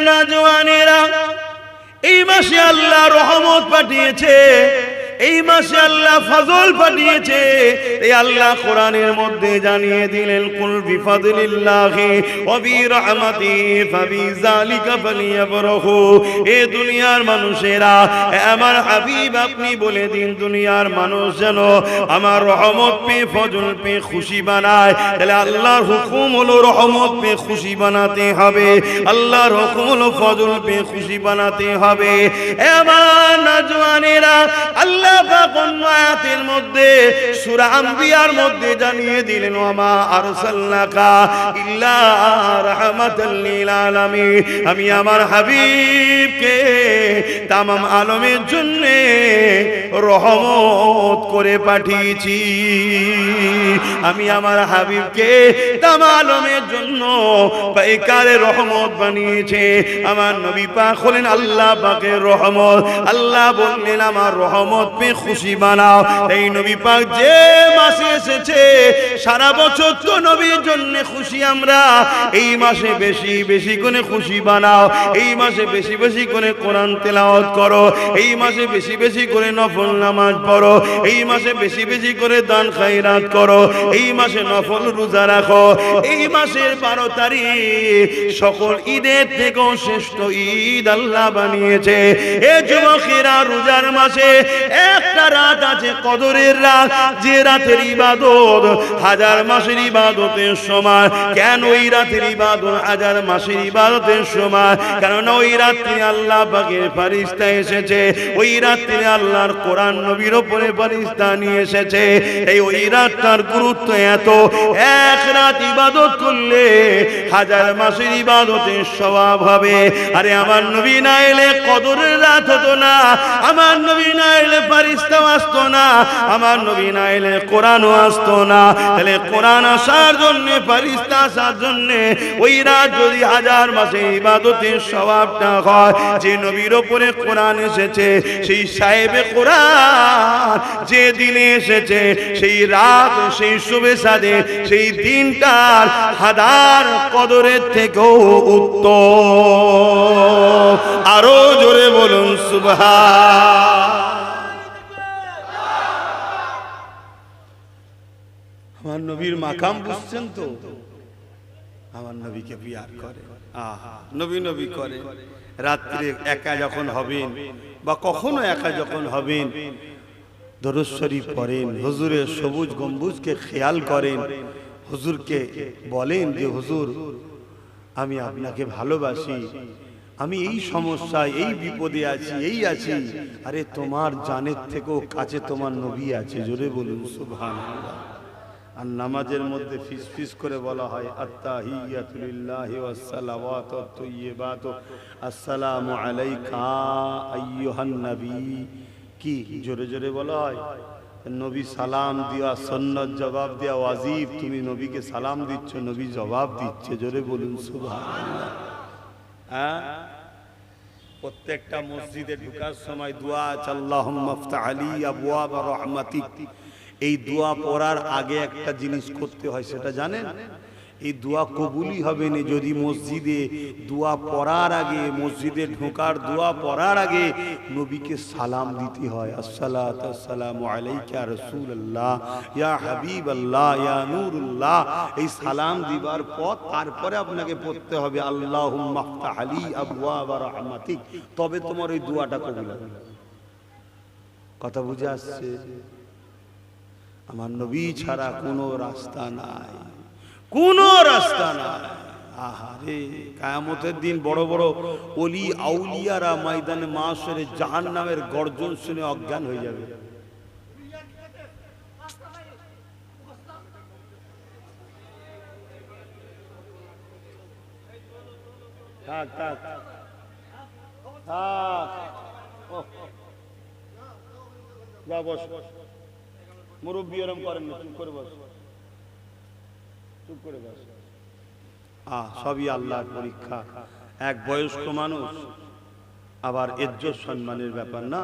নওজওয়ানেরা, এই মাসে আল্লাহ রহমত পাঠিয়েছে, এই মাসে আল্লাহ ফজল পাঠিয়েছে। এই আল্লাহ কোরআনের মধ্যে জানিয়ে দিলেন, কুল বিফাদলিল্লাহি ওয়া বিরহমাতিহি ফাবিযালিকা ফালিয়াফরাহু। এ দুনিয়ার মানুষেরা, আমার হাবিব আপনি বলে দিন, দুনিয়ার মানুষ যেন আমার রহমত পেয়ে ফজল পেয়ে খুশি বানায়। তাহলে আল্লাহর হুকুম হলো রহমত পেয়ে খুশি বানাতে হবে, আল্লাহর হুকুম হলো ফজল পেয়ে খুশি বানাতে হবে। আমার নওজওয়ানেরা, আল্লাহ পাক অন্য আয়াতের মধ্যে সূরা আম্বিয়ার মধ্যে জানিয়ে দিলেন, ওয়ামা আরসালনাকা ইল্লা রাহমাতাল লিল আলামিন। আমি আমার হাবিবকে তামাম আলমের জন্য রহমত করে পাঠিয়েছি। আমি আমার হাবিবকে তামাম আলমের জন্য পাইকারে রহমত বানিয়েছে। আমার নবী পাক হলেন আল্লাহ পাকের রহমত। আল্লাহ বললেন, আমার রহমত পেয়ে খুশি বানাও। এই নবী পাক যে মাসে এসেছে, সারা বছর তো নবীর জন্য খুশি আমরা, এই মাসে বেশি বেশি করে খুশি বানাও। এই মাসে বেশি বেশি করে কোরআন তেলাওয়াত করো, এই মাসে বেশি বেশি করে নফল নামাজ পড়ো, এই মাসে বেশি বেশি করে দান খায়রাত করো, এই মাসে নফল রোজা রাখো। এই মাসের 12 তারিখ সকল ঈদের থেকেও শ্রেষ্ঠ ঈদ আল্লাহ বানিয়েছে। এ যুবকেরা, রোজার মাসে একটা রাত আছে কদরের রাত, যে রাতের ইবাদত হাজার মাসের ইবাদতের সমান। কেন ওই রাতের ইবাদত হাজার মাসের ইবাদতের সমান? কারণ ওই রাত্রে আল্লাহ পাকের ফেরেশতা এসেছে, ওই রাত্রে আল্লাহর কোরআন নবীর উপরে ফেরেশতা নিয়ে এসেছে। এই ওই রাতটার গুরুত্ব এত, এক রাত ইবাদত করলে হাজার মাসের ইবাদতের সওয়াব হবে। আরে আমার নবী না এলে কদরের রাত হতো না, আমার নবী না এলে ফেরেশতাও আসতো না, আমার নবী না এলে কোরআনও আসতো না। তাহলে কোরআন আসার জন্য, ফেরেশতা আসার জন্য ওই রাত যদি হাজার মাসে ইবাদতের সওয়াবটা হয়, যে নবীর উপরে কোরআন এসেছে, সেই সাহেবে কোরআন যে দিনে এসেছে, সেই রাত, সেই শুভে সাদে, সেই দিনটার হাজার কদরের থেকেও উত্তম। আরো জোরে বলুন সুবহান। আমার নবীর মাকাম বুঝছেন তো? আমার নবীকে পিয়ার করে, আহা নবী নবী করে। রাত্রে একা যখন হবেন বা কখনো একা যখন হবেন, দরুদ শরীফ পড়েন, হুজুরের সবুজ গম্বুজকে খেয়াল করেন, হুজুরকে বলেন যে হুজুর আমি আপনাকে ভালোবাসি, আমি এই সমস্যায়, এই বিপদে আছি, এই আছি। আরে তোমার জানের থেকেও কাছে তোমার নবী আছে। জোরে বলুন সুবহানাল্লাহ। আর নামাজের মধ্যে ফিস ফিস করে বলা হয়, আত্তাহিয়াতু লিল্লাহি ওয়াস সালাওয়াতু তাইয়্যিবাতু আসসালামু আলাইকা আইয়ুহান নবী। কি জোরে জোরে বলা হয়? নবী সালাম দিয়া সুন্নাত, জবাব দেয়া ওয়াজিব। তুমি নবীকে সালাম দিচ্ছ, নবী জবাব দিচ্ছে। জোরে বলুন সুবহানাল্লাহ। হ্যাঁ, প্রত্যেকটা মসজিদে ঢোকার সময় দোয়া আছে, আল্লাহুম্মা ইফতাহ লি আবওয়াব রাহমাতিক। এই দোয়া পড়ার আগে একটা জিনিস করতে হয়, সেটা জানেন? এই দোয়া কবুলই হবে না যদি মসজিদে দোয়া পড়ার আগে, মসজিদে ঢোকার দোয়া পড়ার আগে নবীকে সালাম দিতে হয়। আসসালাতু আসসালামু আলাইকা রাসূলুল্লাহ, ইয়া হাবিবাল্লাহ, ইয়া নূরুল্লাহ। এই সালাম দিবার পর তারপরে আপনাকে পড়তে হবে আল্লাহুম্মা ইফতাহ লি আবওয়াব রাহমাতিক। তবে তোমার ওই দোয়াটা কবুল হবে। কথা বুঝে আসছে? আমার নবী ছাড়া কোনো রাস্তা নাই, কোনো রাস্তা নাই। আহারে, কিয়ামতের দিন বড় বড় ওলি আউলিয়ারা ময়দানে মাশরে জাহান্নামের গর্জন শুনে অজ্ঞান হয়ে যাবে। থাক থাক থাক, যা বস। মুরব্বী এরম করেন না, চুপ করে বস, চুপ করে বস। সবই আল্লাহর পরীক্ষা। এক বয়স্ক মানুষ, আবার ইজ্জত সম্মানের ব্যাপার না।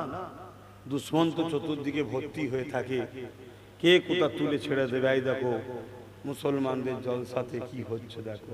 দুশ্মন তো চতুর্দিকে ভর্তি হয়ে থাকে, কে কোথা তুলে ছেড়ে দেবে। এই দেখো মুসলমানদের জলসাতে কি হচ্ছে, দেখো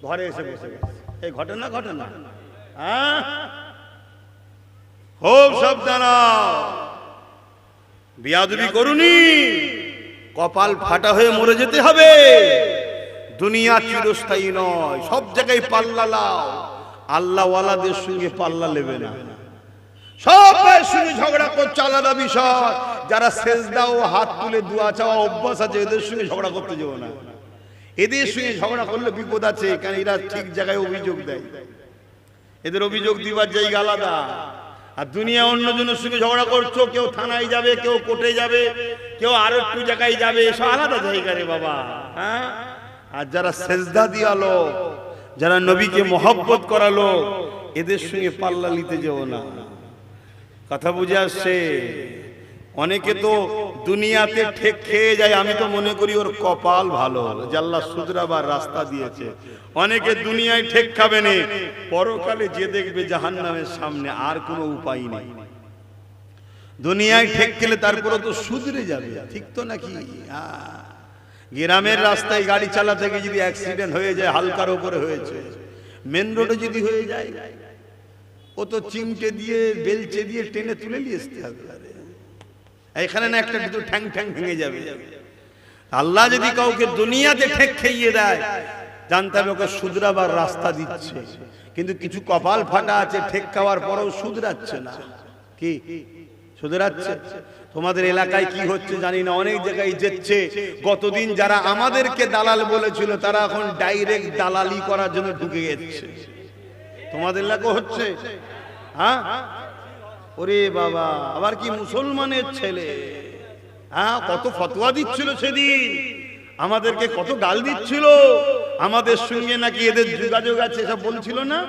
ঘরে এসে বসে গেছে। এই ঘটনা ঘটনা, হ্যাঁ, খুব সাবধান, বিয়াদবি করুনি, কপাল ফাটা হয়ে মরে যেতে হবে। দুনিয়া চিরস্থায়ী নয়, সব জায়গায় পাল্লা লাও, আল্লাহওয়ালাদের সঙ্গে পাল্লা নেবে না। সবার সঙ্গে ঝগড়া করছে আলাদা বিষয়, যারা সেজদা ও হাত তুলে দোয়া চাওয়া অভ্যাস আছে এদের সঙ্গে ঝগড়া করতে যাবো না। এদের সঙ্গে ঝগড়া করলে বিপদ আছে, কারণ এরা ঠিক জায়গায় অভিযোগ দেয়, এদের অভিযোগ দিবার জায়গা আলাদা। আর দুনিয়া অন্যজনের সঙ্গে ঝগড়া করছো, কেউ থানায় যাবে, কেউ কোর্টে যাবে, কেউ আরো একটু জায়গায় যাবে, এসব আলাদা জায়গা রে বাবা। হ্যাঁ, আর যারা সেজদা দিয়ালো, যারা নবীকে মহব্বত করালো, এদের সঙ্গে পাল্লা নিতে যাও না। কথা বুঝে আসছে? অনেকে তো দুনিয়াতে ঠেক খেয়ে যায়, আমি তো মনে করি ওর কপাল ভালো যে আল্লাহ শুধরাবার রাস্তা দিয়েছে। অনেকে দুনিয়ায় ঠেক খাবে না, পরকালে যে দেখবে জাহান্নামের সামনে, আর কোনো উপায় নেই। দুনিয়ায় ঠেক খেলে তারপরে তো শুধরে যাবে, ঠিক তো নাকি? গ্রামের রাস্তায় গাড়ি চালাতে গিয়ে যদি অ্যাক্সিডেন্ট হয়ে যায়, হালকার উপরে হয়েছে, মেন রোডে যদি হয়ে যায়, ও তো চিমটে দিয়ে বেলচে দিয়ে টেনে তুলে নিয়ে আসতে হবে। এখানে না একটা দুটো ঠ্যাং ঠ্যাং ভেঙে যাবে। আল্লাহ যদি কাউকে দুনিয়াতে ঠেক খাইয়ে দেয়, জানতে হবে ওকে শুধরাবার রাস্তা দিচ্ছে। কিন্তু কিছু কপাল ফাটা আছে, ঠেক খাওয়ার পরেও শুধরাচ্ছে না। কি শুধরাচ্ছে? তোমাদের এলাকায় কি হচ্ছে জানি না, অনেক জায়গায় যেচ্ছে। গতদিন যারা আমাদেরকে দালাল বলেছিল, তারা এখন ডাইরেক্ট দালালি করার জন্য ঢুকে যাচ্ছে। তোমাদের এলাকা হচ্ছে? হ্যাঁ, ওরে বাবা, আবার কি মুসলমানের ছেলে, হ্যাঁ, কত ফতোয়া দিচ্ছিল সেদিন, আমাদেরকে কত গাল দিচ্ছিল, আমাদের সঙ্গে নাকি এদের যোগাযোগ আছে সব বলছিল না।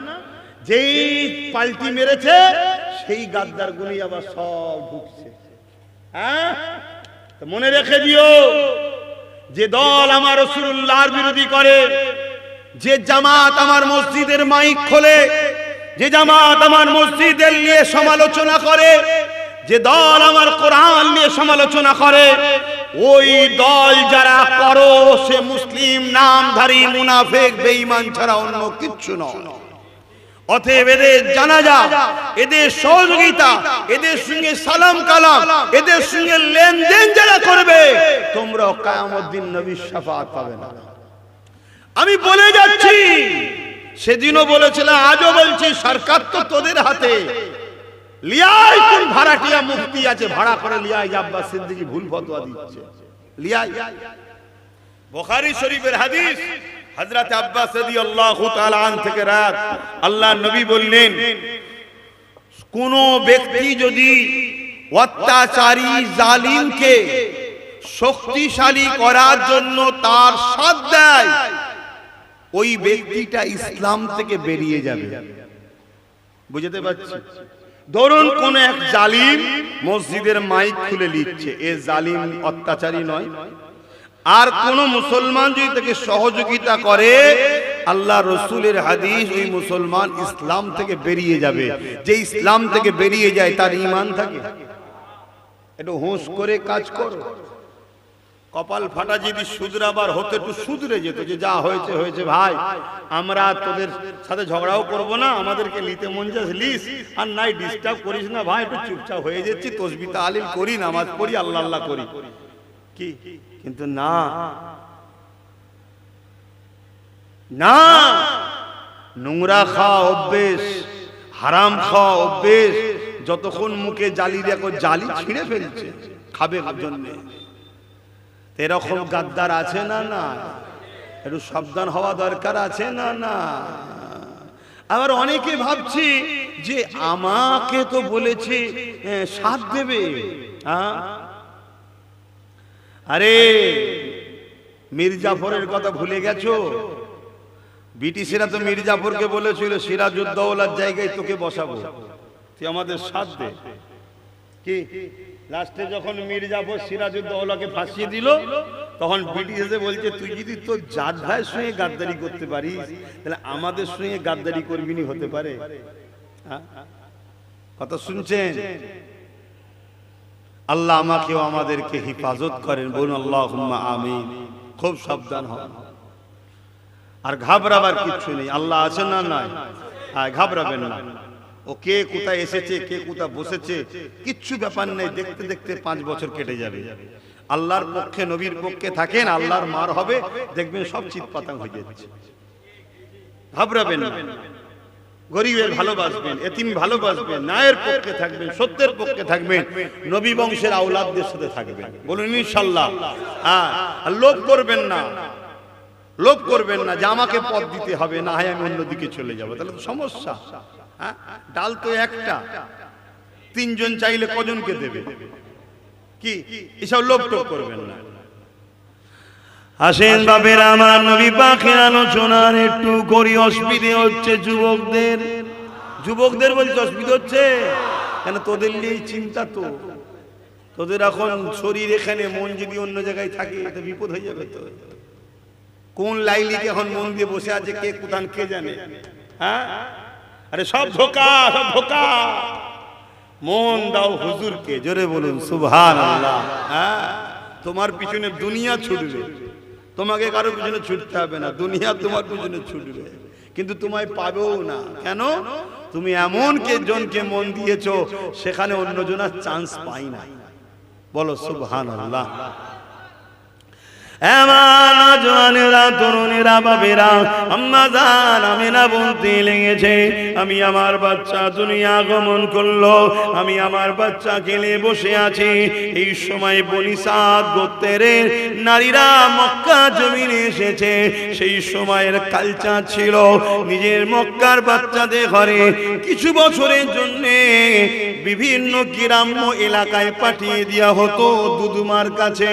যেই পাল্টি মেরেছে সেই গাদ্দার গুলি আবার সব ঢুকছে। হ্যাঁ, মনে রেখে দিও, যে দল আমার রাসূলুল্লাহর বিরোধী করে, যে জামাত আমার মসজিদের মাইক খোলে, যে জামাত আমার মসজিদের নিয়ে সমালোচনা করে, যে দল আমার কোরআন নিয়ে সমালোচনা করে, ওই দল যারা করো সে মুসলিম নামধারী মুনাফিক বেঈমান ছাড়া অন্য কিচ্ছু নয়। অতএব এদের জানাজা, এদের সহযোগিতা, এদের সঙ্গে সালাম কালাম, এদের সঙ্গে লেনদেন যারা করবে, তোমরা কিয়ামত দিন নবীর শাফাআত পাবে না। আমি বলে যাচ্ছি, সেদিনও বলেছিলাম, আজও বলছি, সরকার তো তোদের হাতে। লিয়াই কোন ভাড়াটিয়া মুফতি আছে, ভাড়া করে লিয়াই আব্বাস সিদ্দিকী ভুল ফতোয়া দিচ্ছে, লিয়াই। বুখারী শরীফের হাদিস, হযরত আব্বাস রাদিয়াল্লাহু তাআলা আন থেকে রাত, আল্লাহর নবী বললেন, কোন ব্যক্তি যদি অত্যাচারী জালিমকে শক্তিশালী করার জন্য তার সাথ দেয়, ওই ব্যক্তিটা ইসলাম থেকে বেরিয়ে যাবে। বুঝতে পারছি? ধরুন কোন এক জালিম মসজিদের মাইক খুলে লিখছে, এ জালিম অত্যাচারী নয়? আর কোন মুসলমান যদি তাকে সহযোগিতা করে, আল্লাহ রসুলের হাদিস, ওই মুসলমান ইসলাম থেকে বেরিয়ে যাবে। যে ইসলাম থেকে বেরিয়ে যায় তার ঈমান থাকে। একটু হোশ করে কাজ করো। কপাল ফাটা যদি শুধরাবার হতে একটু শুধরে যেত, যে যা হয়েছে হয়েছে ভাই, আমরা তোদের সাথে ঝগড়াও করব না, আমাদেরকে নিতে মন যাচ্ছে লিস, আর নাই ডিস্টার্ব করিস না ভাই, একটু চুপচাপ হয়ে যাচ্ছি, তসবিহ তাহলিল করি, নামাজ পড়ি, আল্লাহ আল্লাহ করি। কি? কিন্তু না, না, নোংরা খাওয়া অভ্যেস, হারাম খাওয়া অভ্যেস, যতক্ষণ মুখে জালি দেখো, জালি ছিঁড়ে ফেলছে খাবে জন্য। এরকম গাদ্দার আছে না? না, একটু সাবধান হওয়া দরকার আছে না? না। আবার অনেকে ভাবছি যে আমাকে তো বলেছে সাথ দেবে। আরে মীর জাফরের কথা ভুলে গেছো? ব্রিটিশরা তো মীর জাফরকে বলেছিল, সিরাজউদ্দৌলার জায়গায় তোকে বসাবো, তুই আমাদের সাথ দে। কি লাস্টে যখন মীর জাফর সিরাজউদ্দৌলাকে ফাঁসিয়ে দিল, তখন ব্রিটিশ এসে বলছে, তুই যদি তোর জাত ভাইয়ের সঙ্গে গাদ্দারি করতে পারিস, তাহলে আমাদের সঙ্গে গাদ্দারি করবি নি? হতে পারে? কথা শুনছেন? আল্লাহ আমাকেও আমাদেরকে হেফাজত করেন, বলুন আল্লাহুম্মা আমিন। খুব সাবধান হন। আর ঘাবড়াবার কিচ্ছু নেই, আল্লাহ আছেন না নাই, ঘাবড়াবেন না। ও কে কোথায় এসেছে, কে কোথায় বসেছে, কিচ্ছু ব্যাপার নেই। দেখতে দেখতে 5 বছর কেটে যাবে। আল্লাহর পক্ষে, নবীর পক্ষে থাকেন, আল্লাহর মার হবে, দেখবেন সব চিৎপাতাং হয়ে যাচ্ছে। ঘাবড়াবেন না। গরিবের ভালোবাসবেন, এতিম ভালোবাসবেন, ন্যায়ের পক্ষে থাকবেন, সত্যের পক্ষে থাকবেন, নবী বংশের আওলাদদের সাথে থাকবেন। বলুন ইনশাআল্লাহ। হ্যাঁ, আর লোভ করবেন না, লোভ করবেন না যে আমাকে পদ দিতে হবে, না হয় আমি অন্যদিকে চলে যাবো, তাহলে তো সমস্যা। হ্যাঁ, ডাল তো একটা, 3 জন চাইলে কজনকে দেবে? কি এসব লোভ টোভ করবেন না। আসেন বাপের আমার, নবী পাকের আলোচনার একটু করি। অসুবিধে হচ্ছে যুবকদের। যুবকদের বলছে অসুবিধা হচ্ছে কেন? তোদের নিয়ে চিন্তা তো, তোদের এখন শরীর এখানে, মন যদি অন্য জায়গায় থাকে তো বিপদ হয়ে যাবে। তো কোন লাইলিকে এখন মন দিয়ে বসে আছে কে কোথান কে জানে। হ্যাঁ, আরে সব ধোকা, সব ধোকা। মন দাও হুজুরকে, জোরে বলুন সুবহানাল্লাহ। হ্যাঁ, তোমার পিছনে দুনিয়া ছুটবে, তোমাকে কারো পিছনে ছুটতে হবে না, দুনিয়া তোমার পিছনে ছুটবে, কিন্তু তোমায় পাবেও না। কেন? তুমি এমন কে জনকে মন দিয়েছো সেখানে অন্যজনের চান্স পাই না। বলো সুবহানাল্লাহ। এমন জওয়ানেরা, তরুণেরা, বাবেরা, আম্মা জান আমিনা বলতে লেগেছে, আমি আমার বাচ্চা দুনিয়া আগমন করলো, আমি আমার বাচ্চা খেলে বসে আছি। এই সময় বনি সাদ গোত্রের নারীরা মক্কা জমিনে এসেছে। সেই সময়ের কালচার ছিল নিজের মক্কার বাচ্চাদের ঘরে কিছু বছরের জন্য বিভিন্ন গ্রাম্য এলাকায় পাঠিয়ে দেওয়া হতো দুদুমার কাছে।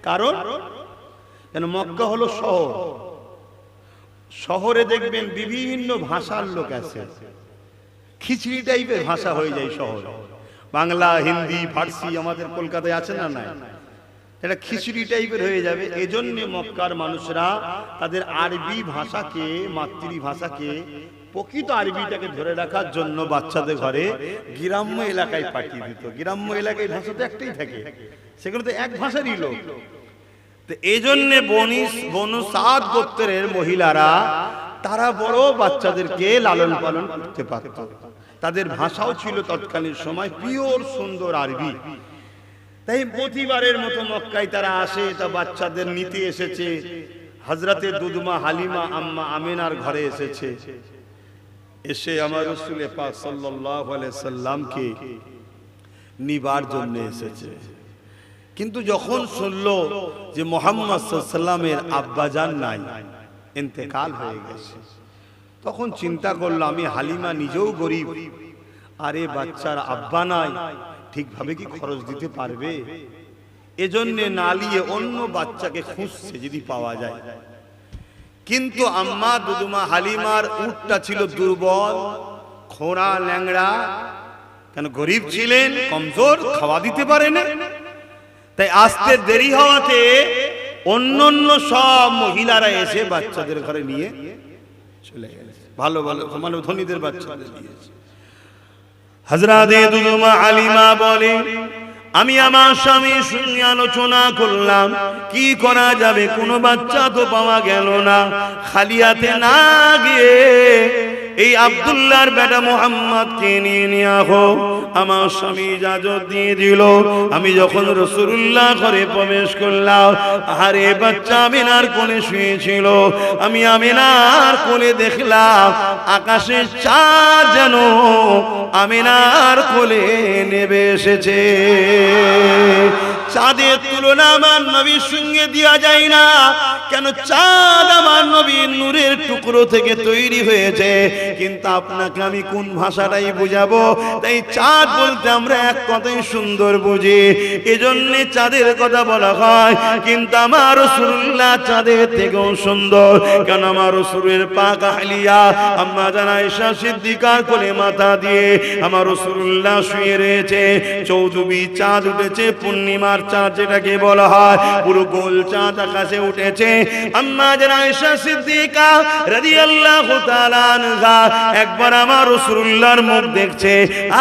কারণ কেন? মক্কা হলো শহর, শহরে দেখবেন বিভিন্ন ভাষার লোক আছে, খিচড়ি টাইপের ভাষা হয়ে যায় শহর। বাংলা, হিন্দি, ফার্সি আমাদের কলকাতায় আছে না নাই, এটা খিচড়ি টাইপের হয়ে যাবে। এজন্য মক্কার মানুষরা তাদের আরবি ভাষাকে, মাতৃভাষাকে, প্রকৃত আরবিটাকে ধরে রাখার জন্য বাচ্চাদের ঘরে গ্রাম্য এলাকায় পাঠিয়ে দিত। গ্রাম্য এলাকায় ভাষা তো একটাই থাকে, সেগুলো তো এক ভাষারই লোক। তো এই জন্য বনু সাদ গোত্রের মহিলারা তারা বড় বাচ্চাদেরকে লালন পালন করতে পারত। তাদের ভাষাও ছিল তৎকালীন সময় পিওর সুন্দর আরবি। তাই প্রতিবারের মতো মক্কায় তারা আসে, তা বাচ্চাদের নিতে এসেছে। হযরতে দুদমা হালিমা আম্মা আমিনার ঘরে এসেছে। এসে আমার রাসূল পাক সাল্লাল্লাহু আলাইহি সাল্লামকে নিবার জন্য এসেছে। কিন্তু যখন শুনলো যে মুহাম্মদ সাল্লাল্লাহু আলাইহি সাল্লামের আব্বাজান নাই, ইন্তেকাল হয়ে গেছে, তখন চিন্তা করলো আমি হালিমা নিজেও গরিব, আরে বাচ্চার আব্বা নাই, ঠিকভাবে কি খরচ দিতে পারবে? এজন্য না নিয়ে অন্য বাচ্চাকে খুঁজছে যদি পাওয়া যায়। কিন্তু আম্মা দুদুমা হালিমার উটটা ছিল দুর্বল, খোঁড়া, ল্যাংড়া। কেন? গরিব ছিলেন, কমজোর, খাওয়া দিতে পারেন। তাই আসতে দেরি হওয়াতে অন্যান্য সব মহিলারা এসে বাচ্চাদের ঘরে নিয়ে চলে গেছে। ভালো ভালো মানে ধনীদের বাচ্চাদের নিয়েছে। হযরতে দুদুমা হালিমা বলে, আমি আমার স্বামীর সঙ্গে আলোচনা করলাম কি করা যাবে, কোনো বাচ্চা তো পাওয়া গেল না। খালি হাতে না গিয়ে এই আব্দুল্লাহর বেটা মুহাম্মদকে নিয়ে আসো। আমার স্বামী ইজাজত দিয়ে দিল। আমি যখন রাসূলুল্লাহ ঘরে প্রবেশ করলাম, আরে বাচ্চা আমিনার কোলে শুয়েছিল। আমি আমিনার কোলে দেখলাম আকাশের চাঁদ যেন আমিনার কোলে নেমে এসেছে। চাঁদের তুলনা আমার নবীর সঙ্গে দেওয়া যায় না। কেন? চাঁদ আমার নবীর নূরের টুকরো থেকে তৈরি হয়েছে। কিন্তু আপনাকে আমি কোন ভাষাটাই বুঝাবো? তাই চাঁদ বলতে আমরা এক কথাই সুন্দর বুঝি, এজন্য চাঁদের কথা বলা হয়। কিন্তু আমার রাসূলুল্লাহ চাঁদের থেকেও সুন্দর। কেন? আমার রাসূলের পাক আহলিয়া আম্মা জান আয়েশা সিদ্দিকার কোলে মাথা দিয়ে আমার রাসূলুল্লাহ শুয়ে রয়েছে। চৌদ্দবী চাঁদ উঠেছে পূর্ণিমার চাঁদ যেটাকে বলা হয়, পুরো গোল চাঁদ আকাশে উঠেছে। আম্মা জান আয়েশা সিদ্দিকা রাদিয়াল্লাহু তাআলা আনহা একবার আমার রাসূলুল্লাহর মুখ দেখছে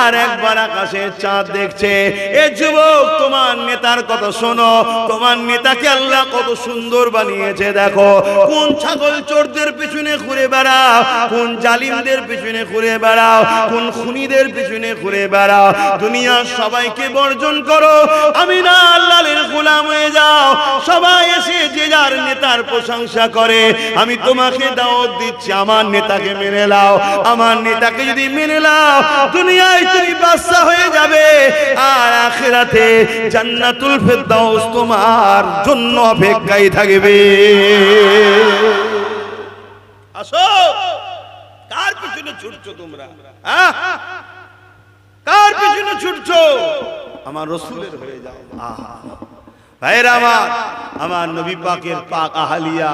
আর একবার আকাশে চাঁদ দেখছে। এ যুবক, তোমার নেতার কথা শোনো, তোমার নেতাকে আল্লাহ কত সুন্দর বানিয়েছে দেখো। কোন ছাগল চোরদের পিছনে ঘুরে বেড়াও, কোন জালিমদের পিছনে ঘুরে বেড়াও, কোন খুনিদের পিছনে ঘুরে বেড়াও, দুনিয়ার সবাইকে বর্জন করো, আমি না আল্লাহর গোলাম হয়ে যাও। সবাই এসে যে যার নেতার প্রশংসা করে, আমি তোমাকে দাওয়াত দিচ্ছি আমার নেতাকে মেনে নাও। আমার নেতাকে যদি মেনে নাও, দুনিয়ায় তুমি বাদশা হয়ে যাবে, আর আখিরাতে জান্নাতুল ফেরদাউস তোমার জন্য অপেক্ষায় থাকবে। আসো, কার পিছনে ছুটছো তোমরা? কার পিছনে ছুটছো? আমার রাসূলের হয়ে যাও। ভাইরা আমার, আমার নবী পাকের পাক আহলিয়া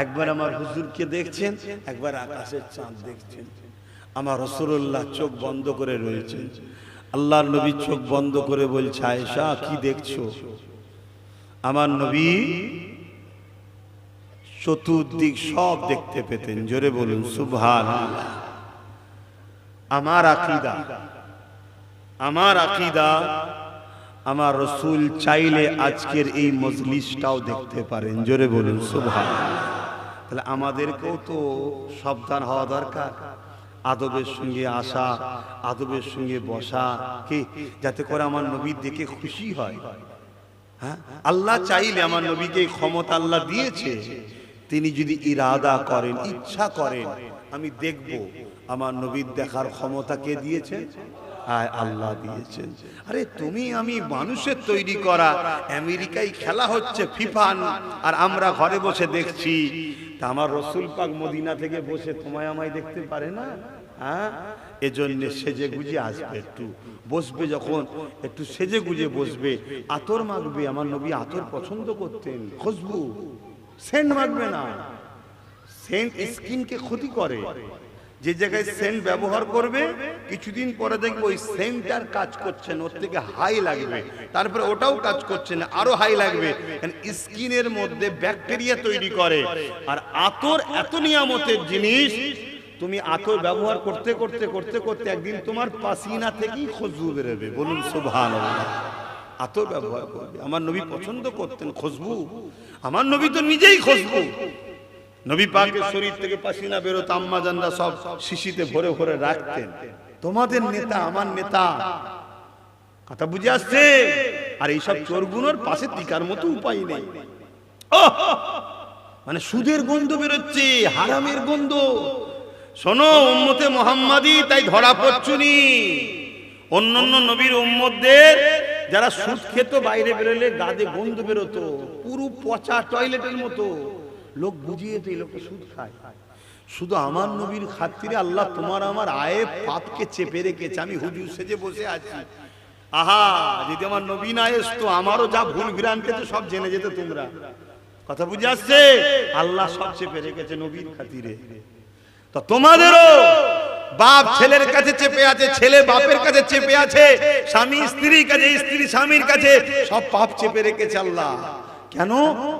একবার আমার হুজুরকে দেখছেন, একবার আকাশের চাঁদ দেখছেন। আমার রাসূলুল্লাহ চোখ বন্ধ করে রয়েছে। আল্লাহর নবী চোখ বন্ধ করে বলছে, আয়েশা কি দেখছো? আমার নবী চতুর্দিক সব দেখতে পেতেন। জোরে বলুন সুবহানাল্লাহ। আমার আকীদা, আমার আকীদা, আমার রাসূল চাইলে আজকের এই মজলিসটাও দেখতে পারেন। জোরে বলুন সুবহানাল্লাহ। তাহলে আমাদেরকেও তো সাবধান হওয়া দরকার, আদবের সঙ্গে আসা, আদবের সঙ্গে বসা, কি যাতে করে আমার নবী দেখে খুশি হয়। হ্যাঁ, আল্লাহ চাইলে, আমার নবীকে ক্ষমতা আল্লাহ দিয়েছে, তিনি যদি ইরাদা করেন, ইচ্ছা করেন, আমি দেখব, আমার নবীর দেখার ক্ষমতা কে দিয়েছে? আল্লাহ দিয়েছেন। আরে তুমি আমি মানুষের তৈরি করা, আমেরিকায় খেলা হচ্ছে ফিফা, আর আমরা ঘরে বসে দেখছি। তা আমার রাসূল পাক মদিনা থেকে বসে তোমায় আমায় দেখতে পারে না? হ্যাঁ, এজন্য সেজে গুজে আসবে, একটু বসবে, যখন একটু সেজে গুজে বসবে, আতর মাখবে। আমার নবী আতর পছন্দ করতেন, খুশবু, সেন্ট মাখবে না। সেন্ট স্কিনকে ক্ষতি করে। যে জায়গায় সেন্ট ব্যবহার করবে, কিছুদিন পরে দেখবে ওই সেন্টার কাজ করছে না, ওর থেকে হাই লাগবে, তারপরে ওটাও কাজ করছে না, আরো হাই লাগবে। স্কিনের মধ্যে ব্যাকটেরিয়া তৈরি করে। আর আতর এত নিয়ামতের জিনিস, তুমি আতর ব্যবহার করতে করতে করতে করতে একদিন তোমার পাসিনা থেকেই খুশবু বেরোবে। বলুন সুবহানাল্লাহ। আতর ব্যবহার করবে। আমার নবী পছন্দ করতেন খুশবু। আমার নবী তো নিজেই খুশবু। নবী পাকের শরীর থেকে পাসিনা বেরোতো, আম্মা জানরা সব শিশিতে ভরে ভরে রাখতেন। তোমাদের নেতা, আমার নেতা, কথা বুঝে আসছে? আর এইসব চোরগুলোর পাশে টিকার মতো উপায় নেই। মানে সুদের গন্ধ বেরোচ্ছে, হারামের গন্ধ। শোনো উম্মতে মুহাম্মাদি, তাই ধরা পড়ছুনি। অন্যান্য নবীর উম্মতদের যারা সুদ খেত, বাইরে বেরোলে গাদে গন্ধ বেরোতো, পুরো পচা টয়লেটের মতো। লোক বুঝিয়ে তো এই লোকে সুদ খায়। শুধু আমার নবীর খাতিরে আল্লাহ তোমার আমার আয়ে পাপকে চেপে রেখেছে। আমি হুজুর সেজে বসে আছি। আহা, যদি আমার নবী না আসতো, আমারও যা ভুল ভ্রান্তি তো সব জেনে যেত তোমরা। কথা বুঝে আসছে? আল্লাহ সব চেপে রেখেছে নবীর খাতিরে। তো তোমাদেরও বাপ ছেলের কাছে চেপে আছে, ছেলে বাপের কাছে চেপে আছে, স্বামী স্ত্রীর কাছে, স্ত্রী স্বামীর কাছে, সব পাপ চেপে রেখেছে আল্লাহ। কেন?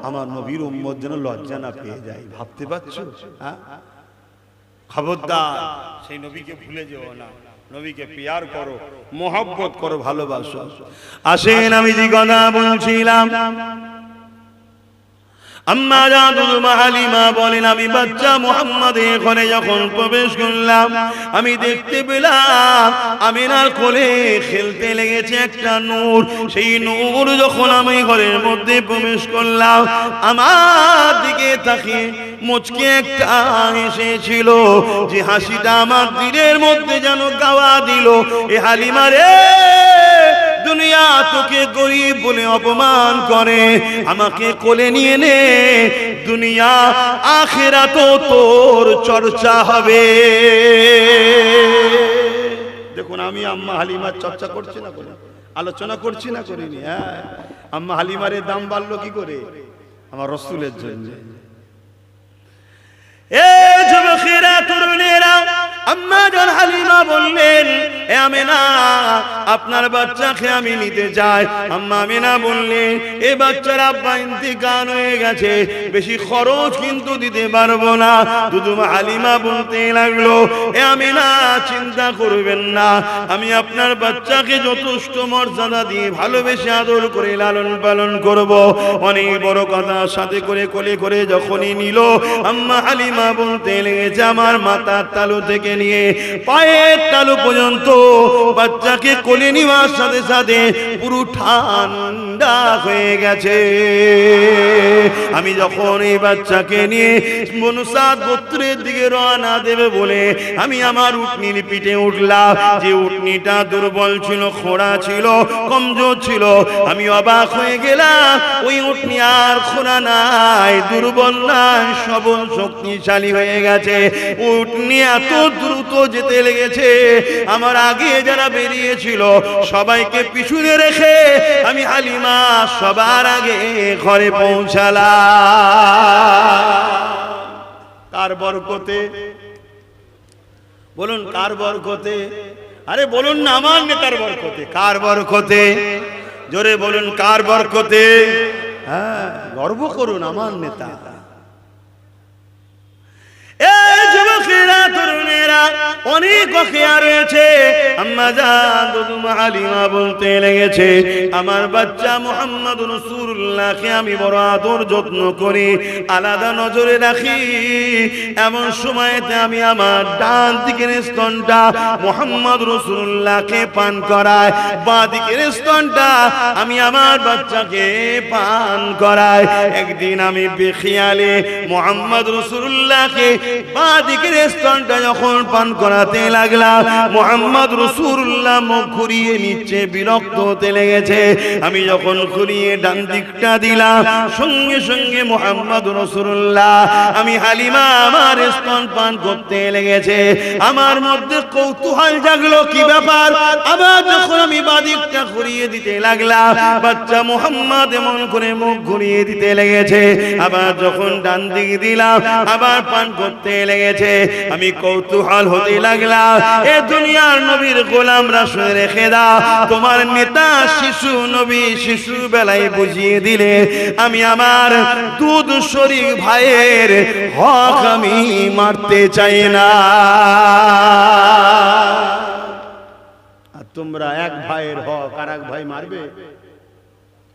আমার নবীর উম্মত যেন লজ্জা না পেয়ে যায়। ভাবতে পারছো? হ্যাঁ, খবরদার সেই নবীকে ভুলে যেও না। নবীকে প্যার করো, মোহব্বত করো, ভালোবাসো। আসেন, আমি যে কথা বলছিলাম, আম্মা জান মা হালিমা বলেন, আমি বাচ্চা মুহাম্মাদের ঘরে যখন প্রবেশ করলাম, আমি দেখতে পেলাম আমিনার কোলে খেলতে লেগেছে একটা নূর। সেই নূর যখন আমি ঘরের মধ্যে প্রবেশ করলাম, আমার দিকে তাকিয়ে মুচকে একটা এসেছিল, যে হাসিটা আমার দিলের মধ্যে যেন গাওয়া দিল, এ হালিমা রে, দুনিয়া তোকে গরিব বলে অপমান করে, আমাকে কোলে নিয়ে নে, দুনিয়া আখিরাত তোর চর্চা হবে। দেখুন, আমি আম্মা হালিমার চর্চা করছি না, করে আলোচনা করছি না, করিনি। হ্যাঁ, আম্মা হালিমারের দাম বাড়লো কি করে? আমার রাসূলের জন্য। এ যুবকেরা, তরুণেরা, আম্মা জান হালিমা বললেন, এ আমেনা আপনার বাচ্চাকে আমি নিতে চাই। আম্মা আমেনা বললেন এই বাচ্চার আব্বা ইন্তেকাল হয়ে গেছে, বেশি খরচ কিন্তু দিতে পারবো না। দুদুমা হালিমা বলতে লাগলো এ আমেনা চিন্তা করবেন না, আমি আপনার বাচ্চাকে যথেষ্ট মর্যাদা দিয়ে ভালোবেসে আদর করে লালন পালন করব। অনেক বড় কথা সাথে করে কোলে করে যখনই নিল আম্মা হালিমা বলতে লেগেছে আমার মাথার তালু থেকে নিয়ে পায়ের তালু পর্যন্ত বাচ্চাকে কোলে নেওয়ার সাথে সাথে পুরো ঠান্ডা হয়ে গেছে। আমি যখন এই বাচ্চাকে নিয়ে বনুসাদ গোত্রের দিকে রওনা দেবে বলে আমি আমার উটনির পিঠে উঠলাম, যে উটনিটা দুর্বল ছিল, খোঁড়া ছিল, কমজোর ছিল, আমি অবাক হয়ে গেলাম। ওই উটনি আর খোঁড়া নাই, দুর্বল নাই, সবল শক্তিশালী হয়ে গেছে। উটনি এত দ্রুত যেতে লেগেছে, আমার আগে যারা বেরিয়েছিল সবাইকে পিছনে রেখে আমি হালিমা সবার আগে ঘরে পৌঁছালাম। কার বরকতে বলুন, কার বরকতে? আরে বলুন না, আমার নেতার বরকতে। কার বরকতে? জোরে বলুন, কার বরকতে? হ্যাঁ, গর্ব করুন, আমার নেতা। এই যুবকেরা, তরুণেরা, অনেক ওয়াকিয়া রয়েছে। আম্মা জান দুদুমা হালিমা বলতে লেগেছে আমার বাচ্চা মুহাম্মদ রাসূলুল্লাহকে আমি বড় আদর যত্ন করি, আলাদা নজরে রাখি। এমন সময়তে আমি আমার ডান দিকের স্তনটা মুহাম্মদ রাসূলুল্লাহকে পান করাই, বাঁ দিকের স্তনটা আমি আমার বাচ্চাকে পান করাই। একদিন আমি বেখিয়ালে মুহাম্মদ রাসূলুল্লাহকে বাঁ দিকের স্তনটা যখন পান করাতে লাগলাম, মুহাম্মদ রাসূলুল্লাহ মুখ ঘুরিয়ে নিচ্ছে, বিরক্ত হতে লেগেছে। আমি যখন ঘুরিয়ে ডান দিকটা দিলাম, সঙ্গে সঙ্গে মুহাম্মদ রাসূলুল্লাহ আমি হালিমা আমার স্তন পান করতে লেগেছে। আমার মধ্যে কৌতূহল জাগলো, কি ব্যাপার? আবার যখন আমি বাঁ দিকটা ঘুরিয়ে দিতে লাগলাম, বাচ্চা মুহাম্মদ এমন করে মুখ ঘুরিয়ে দিতে লেগেছে। আবার যখন ডান দিক দিলাম, আবার পান করতে লেগেছে। আমি কৌতূহল হতে লাগলাম, এ দুনিয়ার নবীর গোলামরা শুনে রেখে দাও, তোমার নেতা শিশু নবী শিশু বেলায় বুঝিয়ে দিলে আমি আমার দুধ শরীক ভাইয়ের হক আমি মারতে চাই না। আর তোমরা এক ভাইয়ের হক আর এক ভাই মারবে?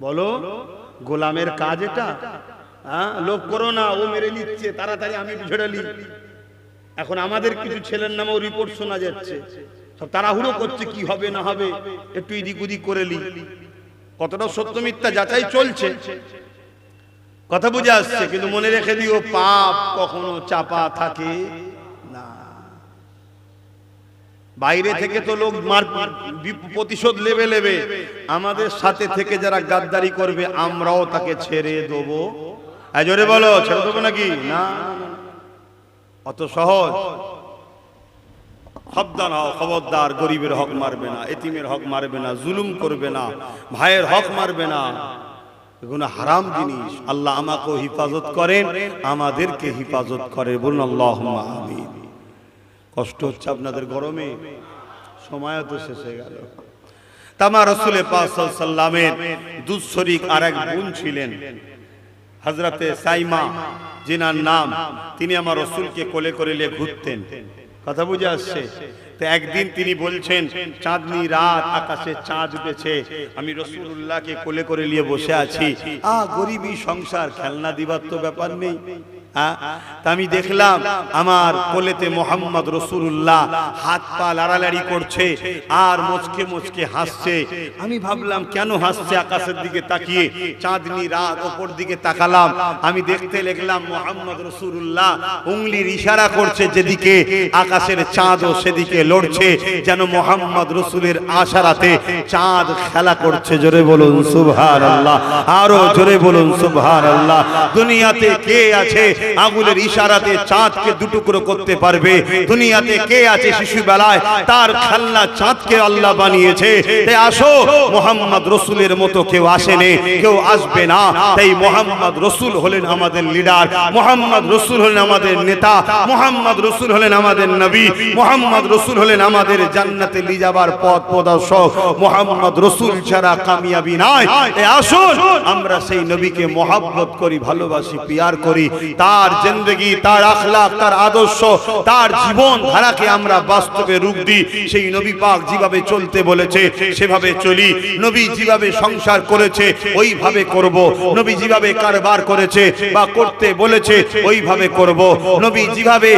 বলো, গোলামের কাজ এটা? হ্যাঁ, লোক করো না, ও মেরে নিচ্ছে, তাড়াতাড়ি আমি ঝেড়ে নি। এখন আমাদের কিছু ছেলের নামেও রিপোর্ট শোনা যাচ্ছে, সব তাড়াহুড়ো করছে, কি হবে না হবে একটু এদিক ওদিক করে নি। কতটা সত্য মিথ্যা যাচাই চলছে, কথা বুঝে আসছে। কিন্তু মনে রেখে দিও, পাপ কখনো চাপা থাকে না। বাইরে থেকে তো লোক প্রতিশোধ লেবে লেবে, আমাদের সাথে থেকে যারা গাদ্দারি করবে আমরাও তাকে ছেড়ে দেবো। জোরে বলো, ছেড়ে দেবো নাকি? না, অত সহজ। সাবধান হও, খবরদার, গরিবের হক মারবে না, এতিমের হক মারবে না, জুলুম করবে না, ভাইয়ের হক মারবে না। এগুলো হারাম জিনিস। আল্লাহ আমাকেও হিফাজত করেন, আমাদেরকে হিফাজত করে। বলুন আল্লাহুম্মা আমিন। কষ্ট হচ্ছে আপনাদের গরমে, সময় তো শেষ হয়ে গেল। তামা রাসূল পাক সাল্লাল্লাহু আলাইহি সাল্লামের দুধ শরীক আরেক বোন ছিলেন হযরতে সাইমা, যিনার নাম, তিনি আমার রাসূলকে কোলে করে নিয়ে ঘুরতেন। কথা বুঝে আসছে? তো একদিন তিনি বলছেন, চাঁদনি রাত, আকাশে চাঁদ উঠেছে, আমি রাসূলুল্লাহকে কোলে করে নিয়ে বসে আছি। গরিবী সংসার, খেলনা দিবার তো ব্যাপার নেই। তা আমি দেখলাম আমার কোলেতে মোহাম্মদ রাসূলুল্লাহ হাত পা লাড়ালাড়ি করছে আর মুচকে মুচকে হাসছে। আমি ভাবলাম কেন হাসছে, আকাশের দিকে তাকিয়ে চাঁদনি রাত ওপর দিকে তাকালাম, আমি দেখতে লাগলাম মোহাম্মদ রাসূলুল্লাহ উংলির ইশারা করছে যেদিকে, আকাশের চাঁদও সেদিকে লড়ছে, যেন মোহাম্মদ রাসূলের আশারাতে চাঁদ খেলা করছে। জোরে বলুন সুবহানাল্লাহ, আরো জোরে বলুন সুবহানাল্লাহ। দুনিয়াতে কে আছে আঙুলের ইশারাতে চাঁদকে দুটুকরো করতে পারবে। দুনিয়াতে কে আছে শিশুবেলায় তার খেলনা চাঁদকে আল্লাহ বানিয়েছে। তাই আসো, মুহাম্মদ রসুলের মতো কেউ আসেনি, কেউ আসবে না। তাই মুহাম্মদ রসুল হলেন আমাদের লিডার, মুহাম্মদ রসুল হলেন আমাদের নেতা, মুহাম্মদ রসুল হলেন আমাদের নবী, মুহাম্মদ রসুল হলেন আমাদের জান্নাতে নিয়ে যাবার পথ প্রদর্শক। মুহাম্মদ রসুল ছাড়া কামিয়াবি নাই। তাই আসুন আমরা সেই নবীকে মহব্বত করি, ভালোবাসি, পিয়ার করি। তার জিন্দেগি, তার আখলাক, তার আদর্শ, তার জীবন ধারাকে আমরা বাস্তবে রূপ দিই। সেই নবী পাক যেভাবে চলতে বলেছে সেভাবে চলি। নবী যেভাবে সংসার করেছে ওইভাবে করব। নবী যেভাবে কারবার করেছে বা করতে বলেছে ওইভাবে করব। নবী যেভাবে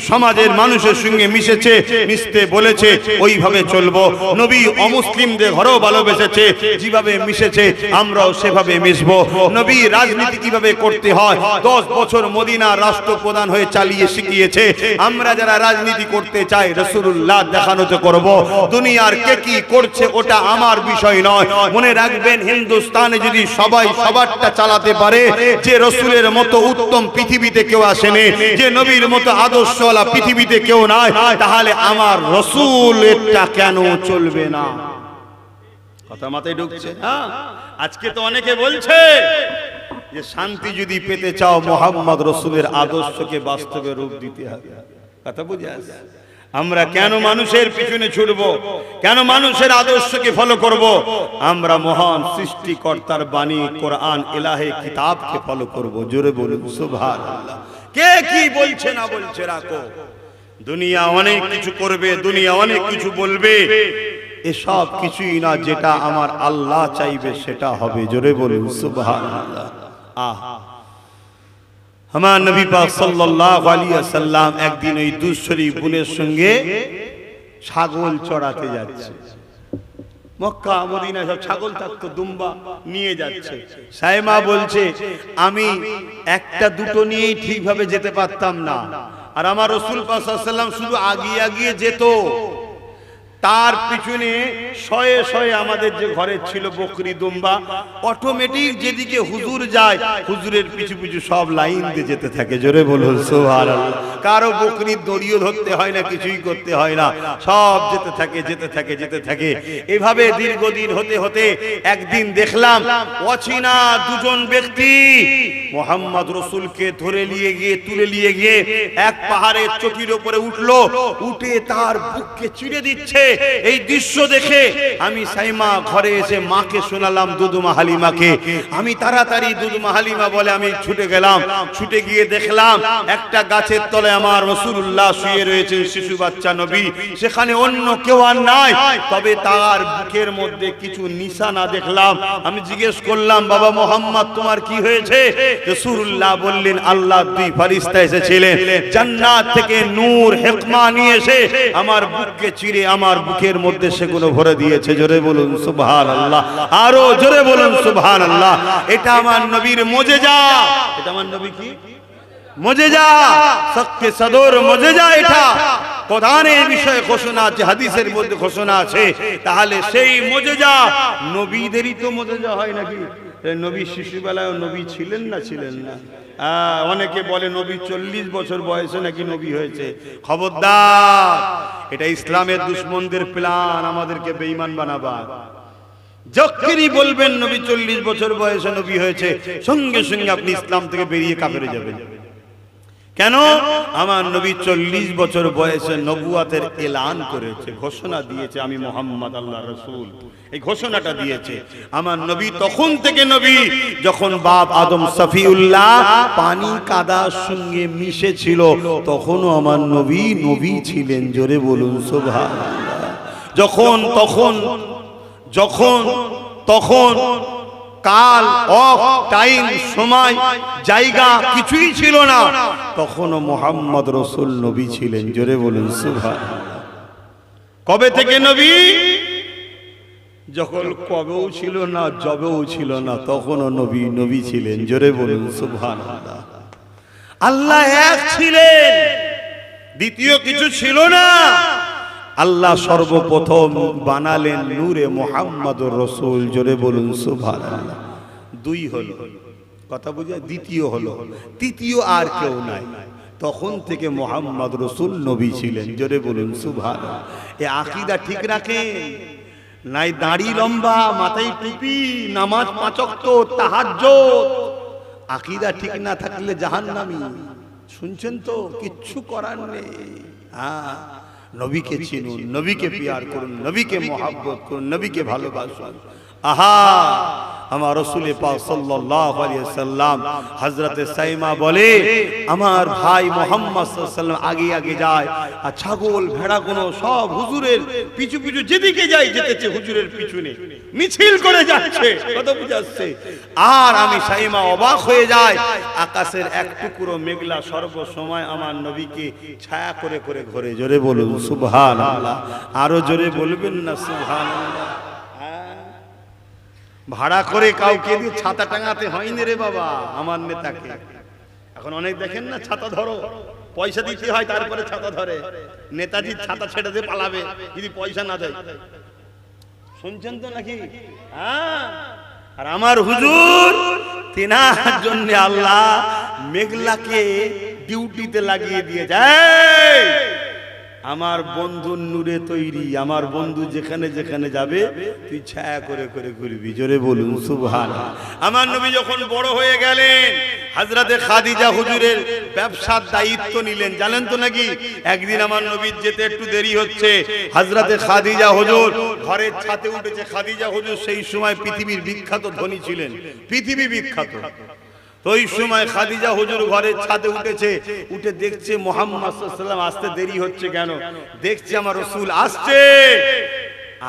সমাজের মানুষের সঙ্গে মিশেছে, মিশতে বলেছে ওইভাবে চলবো। নবী অমুসলিমদের ঘরেও ভালোবেসেছে, যেভাবে মিশেছে আমরাও সেভাবে মিশবো। নবী রাজনীতি কিভাবে করতে হয় 10 বছর মদিনা রাষ্ট্রপ্রধান হয়ে চালিয়ে শিখিয়েছে। আমরা যারা রাজনীতি করতে চাই রাসূলুল্লাহ দেখানোতে করব। দুনিয়ার কে কি করছে ওটা আমার বিষয় নয়। মনে রাখবেন, হিন্দুস্তানে যদি সবাই সবারটা চালাতে পারে, যে রসুলের মতো উত্তম পৃথিবীতে কেউ আসেনি, যে নবীর মতো আদর্শওয়ালা পৃথিবীতে কেউ নাই, তাহলে আমার রসুলেরটা কেন চলবে না? কথা মাথায় ঢুকছে? হ্যাঁ, আজকে তো অনেকে বলছে যে শান্তি যদি পেতে চাও মুহাম্মদ রসুলের আদর্শকে বাস্তবে রূপ দিতে হবে। কথা বুঝে আসে? আমরা কেন মানুষের পিছনে ছুটবো? কেন মানুষের আদর্শকে ফলো করব? আমরা মহান সৃষ্টিকর্তার বাণী কোরআন ইলাহি কিতাবকে ফলো করব। জোরে বলুন সুবহানাল্লাহ। কে কি বলছে না বলছে রাখো। দুনিয়া অনেক কিছু করবে, দুনিয়া অনেক কিছু বলবে, এসব কিছুই না। যেটা আমার আল্লাহ চাইবে সেটা হবে। জোরে বলুন সুবহানাল্লাহ। আমার নবী পাক সাল্লাল্লাহু আলাইহি ওয়াসাল্লাম একদিন ওই দুশরী বোনের সঙ্গে ছাগল চড়াতে যাচ্ছে। মক্কা মদিনা সব ছাগল থাকতো, দুম্বা নিয়ে যাচ্ছে। সাইমা বলছে, আমি একটা দুটো নিয়েই ঠিকভাবে যেতে পারতাম না, আর আমার রাসূল পাক সাল্লাল্লাহু আলাইহি ওয়াসাল্লাম শুধু আগিয়ে আগিয়ে যেত। তার পিছনে শয়ে শয়ে আমাদের যে ঘরে ছিল বকরি দুম্বা, অটোমেটিক যেদিকে হুজুর যায় হুজুরের পিছু পিছু সব লাইন দিয়ে যেতে থাকে। জোরে বলুন সুবহানাল্লাহ। কারো বকরির দড়িও ধরতে হয় না, কিছুই করতে হয় না, সব যেতে থাকে যেতে থাকে যেতে থাকে। এভাবে দীর্ঘদিন হতে হতে একদিন দেখলাম অচেনা দুজন ব্যক্তি মুহাম্মদ রাসূলকে ধরে নিয়ে গিয়ে তুলে নিয়ে গিয়ে এক পাহাড়ের চটির উপরে উঠলো, উঠে তার বুককে চিড়ে দিচ্ছে। এই দৃশ্য দেখে আমি সাইমা ঘরে এসে মাকে শোনালাম, দুদুমা হালিমাকে। আমি তাড়াতাড়ি, দুদুমা হালিমা বলে আমি ছুটে গেলাম। ছুটে গিয়ে দেখলাম একটা গাছের তলায় আমার রাসূলুল্লাহ শুয়ে রয়েছেন, শিশু বাচ্চা নবী। সেখানে অন্য কেউ আর নাই, তবে তার বুকের মধ্যে কিছু নিশানা দেখলাম। আমি জিজ্ঞেস করলাম, বাবা মুহাম্মদ তোমার কি হয়েছে? রাসূলুল্লাহ বললেন, আল্লাহর দুই ফেরেশতা এসেছিলেন জান্নাত থেকে নূর হিকমা নিয়ে এসে আমার বুককে চিরে আমার বুকের মধ্যে সেগুলো ভরে দিয়েছে। জোরে বলুন সুবহানাল্লাহ, আরো জোরে বলুন সুবহানাল্লাহ। এটা আমার নবীর মুজিজা। এটা আমার নবী কি মুজিজা, সক্কে সদর মুজিজা। এটা কোরআনের বিষয়ে ঘোষণা আছে, হাদিসের মধ্যে ঘোষণা আছে। তাহলে সেই মুজিজা নবীদেরই তো মুজিজা হয় নাকি? নবী শিশুবেলায় নবী ছিলেন না? ছিলেন না। অনেকে বলে নবী 40 বছর বয়সে নাকি নবী হয়েছে। খবরদার, এটা ইসলামের দুশমনদের প্ল্যান, আমাদেরকে বেঈমান বানাবার। যখনই বলবেন নবী 40 বছর বয়সে নবী হয়েছে, সঙ্গে সঙ্গে আপনি ইসলাম থেকে বেরিয়ে কাফেরে যাবেন। কেন? আমার নবী 40 বছর বয়সে নবুয়াতের এলান করেছে, ঘোষণা দিয়েছে আমি মুহাম্মদ আল্লাহর রাসূল। এই ঘোষণাটা দিয়েছে আমার নবী তখন থেকে নবী যখন বাপ আদম সফিউল্লাহ পানি কাদার সঙ্গে মিশে ছিল, তখনও আমার নবী নবী ছিলেন। জোরে বলুন সুবহানাল্লাহ। যখন তখন যখন তখন কাল, টাইম, সময়, জায়গা কিছুই ছিল না, তখনও মুহাম্মদ রাসূল নবী ছিলেন। জোরে বলুন সুবহানাল্লাহ। কবে থেকে নবী? যখন কবেও ছিল না, জবেও ছিল না, তখনও নবী নবী ছিলেন। জোরে বলুন সুবহানাল্লাহ। আল্লাহ এক ছিলেন, দ্বিতীয় কিছু ছিল না। আল্লাহ সর্বপ্রথম বানালেন নূরে মুহাম্মদুর রাসূল। জোরে বলুন সুবহানাল্লাহ। দুই হলো, কথা বুঝে? দ্বিতীয় হলো, তৃতীয় আর কেউ নাই। তখন থেকে মোহাম্মদ রসুল নবী ছিলেন। জোরে বলুন সুবহানাল্লাহ। এ আকীদা ঠিক রাখেন। নাই দাড়ি লম্বা, মাথায় টুপি, নামাজ 5 ওয়াক্ত, তাহাজ্জুদ, আকীদা ঠিক না থাকলে জাহান্নামী। শুনছেন তো? কিচ্ছু করার নেই। হ্যাঁ, নবীকে চিনুন, নবীকে পিয়ার করুন, নবীকে মহব্বত করুন, নবীকে ভালোবাসুন। আহা, আমার রাসূল পাক সাল্লাল্লাহু আলাইহি ওয়াসাল্লাম হযরতে সাইমা বলে, আমার ভাই মুহাম্মদ সাল্লাল্লাহু আলাইহি ওয়াসাল্লাম আগে আগে যায়, আর ছাগল ভেড়াগুলো সব হুজুরের পিছু পিছু যেদিকে যায় যেতেছে হুজুরের পিছনে মিছিল করে যাচ্ছে। কথা বুঝাচ্ছে? আর আমি সাইমা অবাক হয়ে যায়, আকাশের এক টুকরো মেঘলা সর্ব সময় আমার নবীকে ছায়া করে করে ঘোরে। জোরে বলুন সুবহানাল্লাহ। আরো জোরে বলবেন না সুবহানাল্লাহ। ভাড়া করে কাউকে দিয়ে ছাতা টাঙাতে হয়নি রে বাবা আমার নেতাকে। এখন অনেক দেখেন না, ছাতা ধরো, পয়সা দিতে হয় তারপরে ছাতা ধরে। নেতাজি ছাতা ছেড়ে দিয়ে পালাবে যদি পয়সা না দেয়। শুনছেন তো নাকি? হ্যাঁ। আর আমার হুজুর, তিনার জন্য আল্লাহ মেঘলাকে ডিউটিতে লাগিয়ে দিয়ে যায়। আমার বন্ধু নূরে তৈরি, আমার বন্ধু যেখানে যেখানে যাবে তুই ছায়া করে করে ঘুরবি। জোরে বলুন সুবহানাল্লাহ। আমার নবী যখন বড় হয়ে গেলেন, হযরতে খাদিজা হুজুরের ব্যবসার দায়িত্ব নিলেন। জানেন তো নাকি? একদিন আমার নবীর যেতে একটু দেরি হচ্ছে, হযরতে খাদিজা হুজুর ঘরের ছাদে উঠেছে। খাদিজা হুজুর সেই সময় পৃথিবীর বিখ্যাত ধনী ছিলেন, পৃথিবী বিখ্যাত। তো ওই সময় খাদিজা হুজুর ঘরের ছাদে উঠেছে, উঠে দেখছে মুহাম্মদ সাল্লাল্লাহু আলাইহি ওয়াসাল্লাম আসতে দেরি হচ্ছে কেন, দেখছে আমার রাসূল আসছে,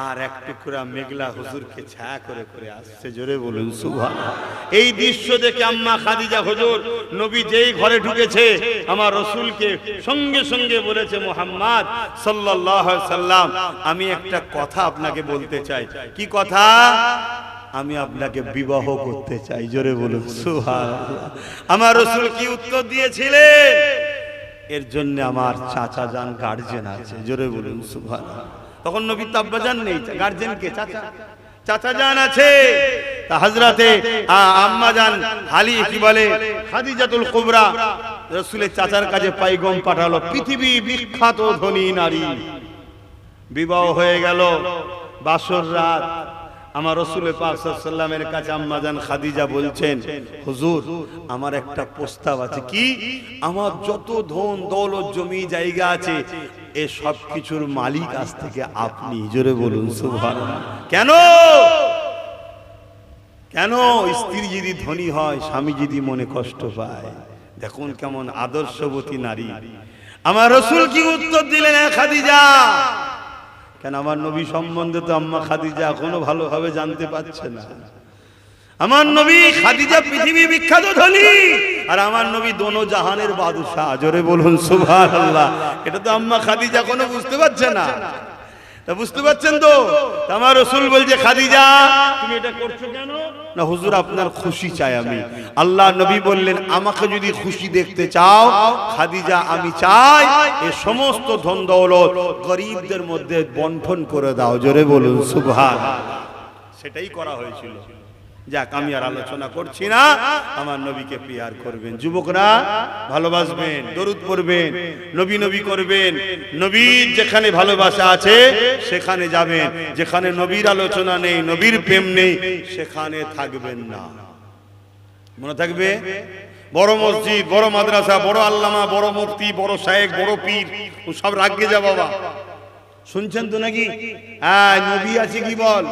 আর এক টুকরা মেঘলা হুজুরকে ছায়া করে করে আসছে। জোরে বলুন সুবহানাল্লাহ। এই দৃশ্য দেখে আম্মা খাদিজা হুজুর নবী যেই ঘরে ঢুকেছে আমার রাসূলকে সঙ্গে সঙ্গে বলেছে, মুহাম্মদ সাল্লাল্লাহু আলাইহি ওয়াসাল্লাম, আমি একটা কথা আপনাকে বলতে চাই। কি কথা? আমি আপনাকে বিবাহ করতে চাই। জোরে বলুন সুবহানাল্লাহ। আমার রাসূল কি উত্তর দিয়েছিলেন? এর জন্য আমার চাচা জান গার্জিয়ান আছে। জোরে বলুন সুবহানাল্লাহ। তখন নবী তো আব্বা জান নেই, গার্জিয়ান কে? চাচা, চাচা জান আছে। তা হযরতে আম্মা জান হালি কি বলে খাদিজাতুল কুবরা রাসূলের চাচার কাছে পাইগম পাঠালো, পৃথিবী বিখ্যাত ধনী নারী। বিবাহ হয়ে গেল, বাসর রাত। আমার রাসূল পাক সাল্লাল্লাহু আলাইহি ওয়াসাল্লামের কাছে আম্মা জান খাদিজা বলছেন, হুজুর আমার একটা প্রস্তাব আছে। কি? আমার যত ধন দৌলত জমি জায়গা আছে এ সব কিছুর মালিক আজ থেকে আপনি। জোরে বলুন সুবহানাল্লাহ। কেন? কেন? স্ত্রী যদি ধনী হয়, স্বামী যদি মনে কষ্ট পায়। দেখুন কেমন আদর্শবতী নারী। আমার রাসূল কি উত্তর দিলেন? খাদিজা, কেন আমার নবী সম্বন্ধে তো আম্মা খাদিজা এখনো ভালোভাবে জানতে পারছে না। আমার নবী খাদিজা পৃথিবী বিখ্যাত ধনী, আর আমার নবী দোনো জাহানের বাদশা। জোরে বলুন সুবহানাল্লাহ। এটা তো আম্মা খাদিজা এখনো বুঝতে পারছে না। তা বুঝতে পারছেন তো? আমার রাসূল বলছে, খাদিজা তুমি এটা করছো কেন? না হুজুর আপনার খুশি চাই আমি। আল্লাহ নবী বললেন, আমাকে যদি খুশি দেখতে চাও খাদিজা, আমি চাই এই সমস্ত ধন দৌলত গরীবদের মধ্যে বন্টন করে দাও। জোরে বলুন সুবহানাল্লাহ। সেটাই করা হয়েছিল। যাক, আমি আর আলোচনা করছি না। আমার নবীকে পিয়ার করবেন, যুবকরা ভালোবাসবেন, দরুদ পড়বেন, নবী নবী করবেন। নবীর যেখানে ভালোবাসা আছে সেখানে যাবেন, যেখানে নবীর আলোচনা নেই, নবীর প্রেম নেই, সেখানে থাকবেন না। মনে থাকবে? বড় মসজিদ, বড় মাদ্রাসা, বড় আল্লামা, বড় মুফতি, বড় শায়েখ, বড় পীর, সব রাখবে যা বাবা। শুনছেন তো নাকি? হ্যাঁ, নবী আছে কি বল?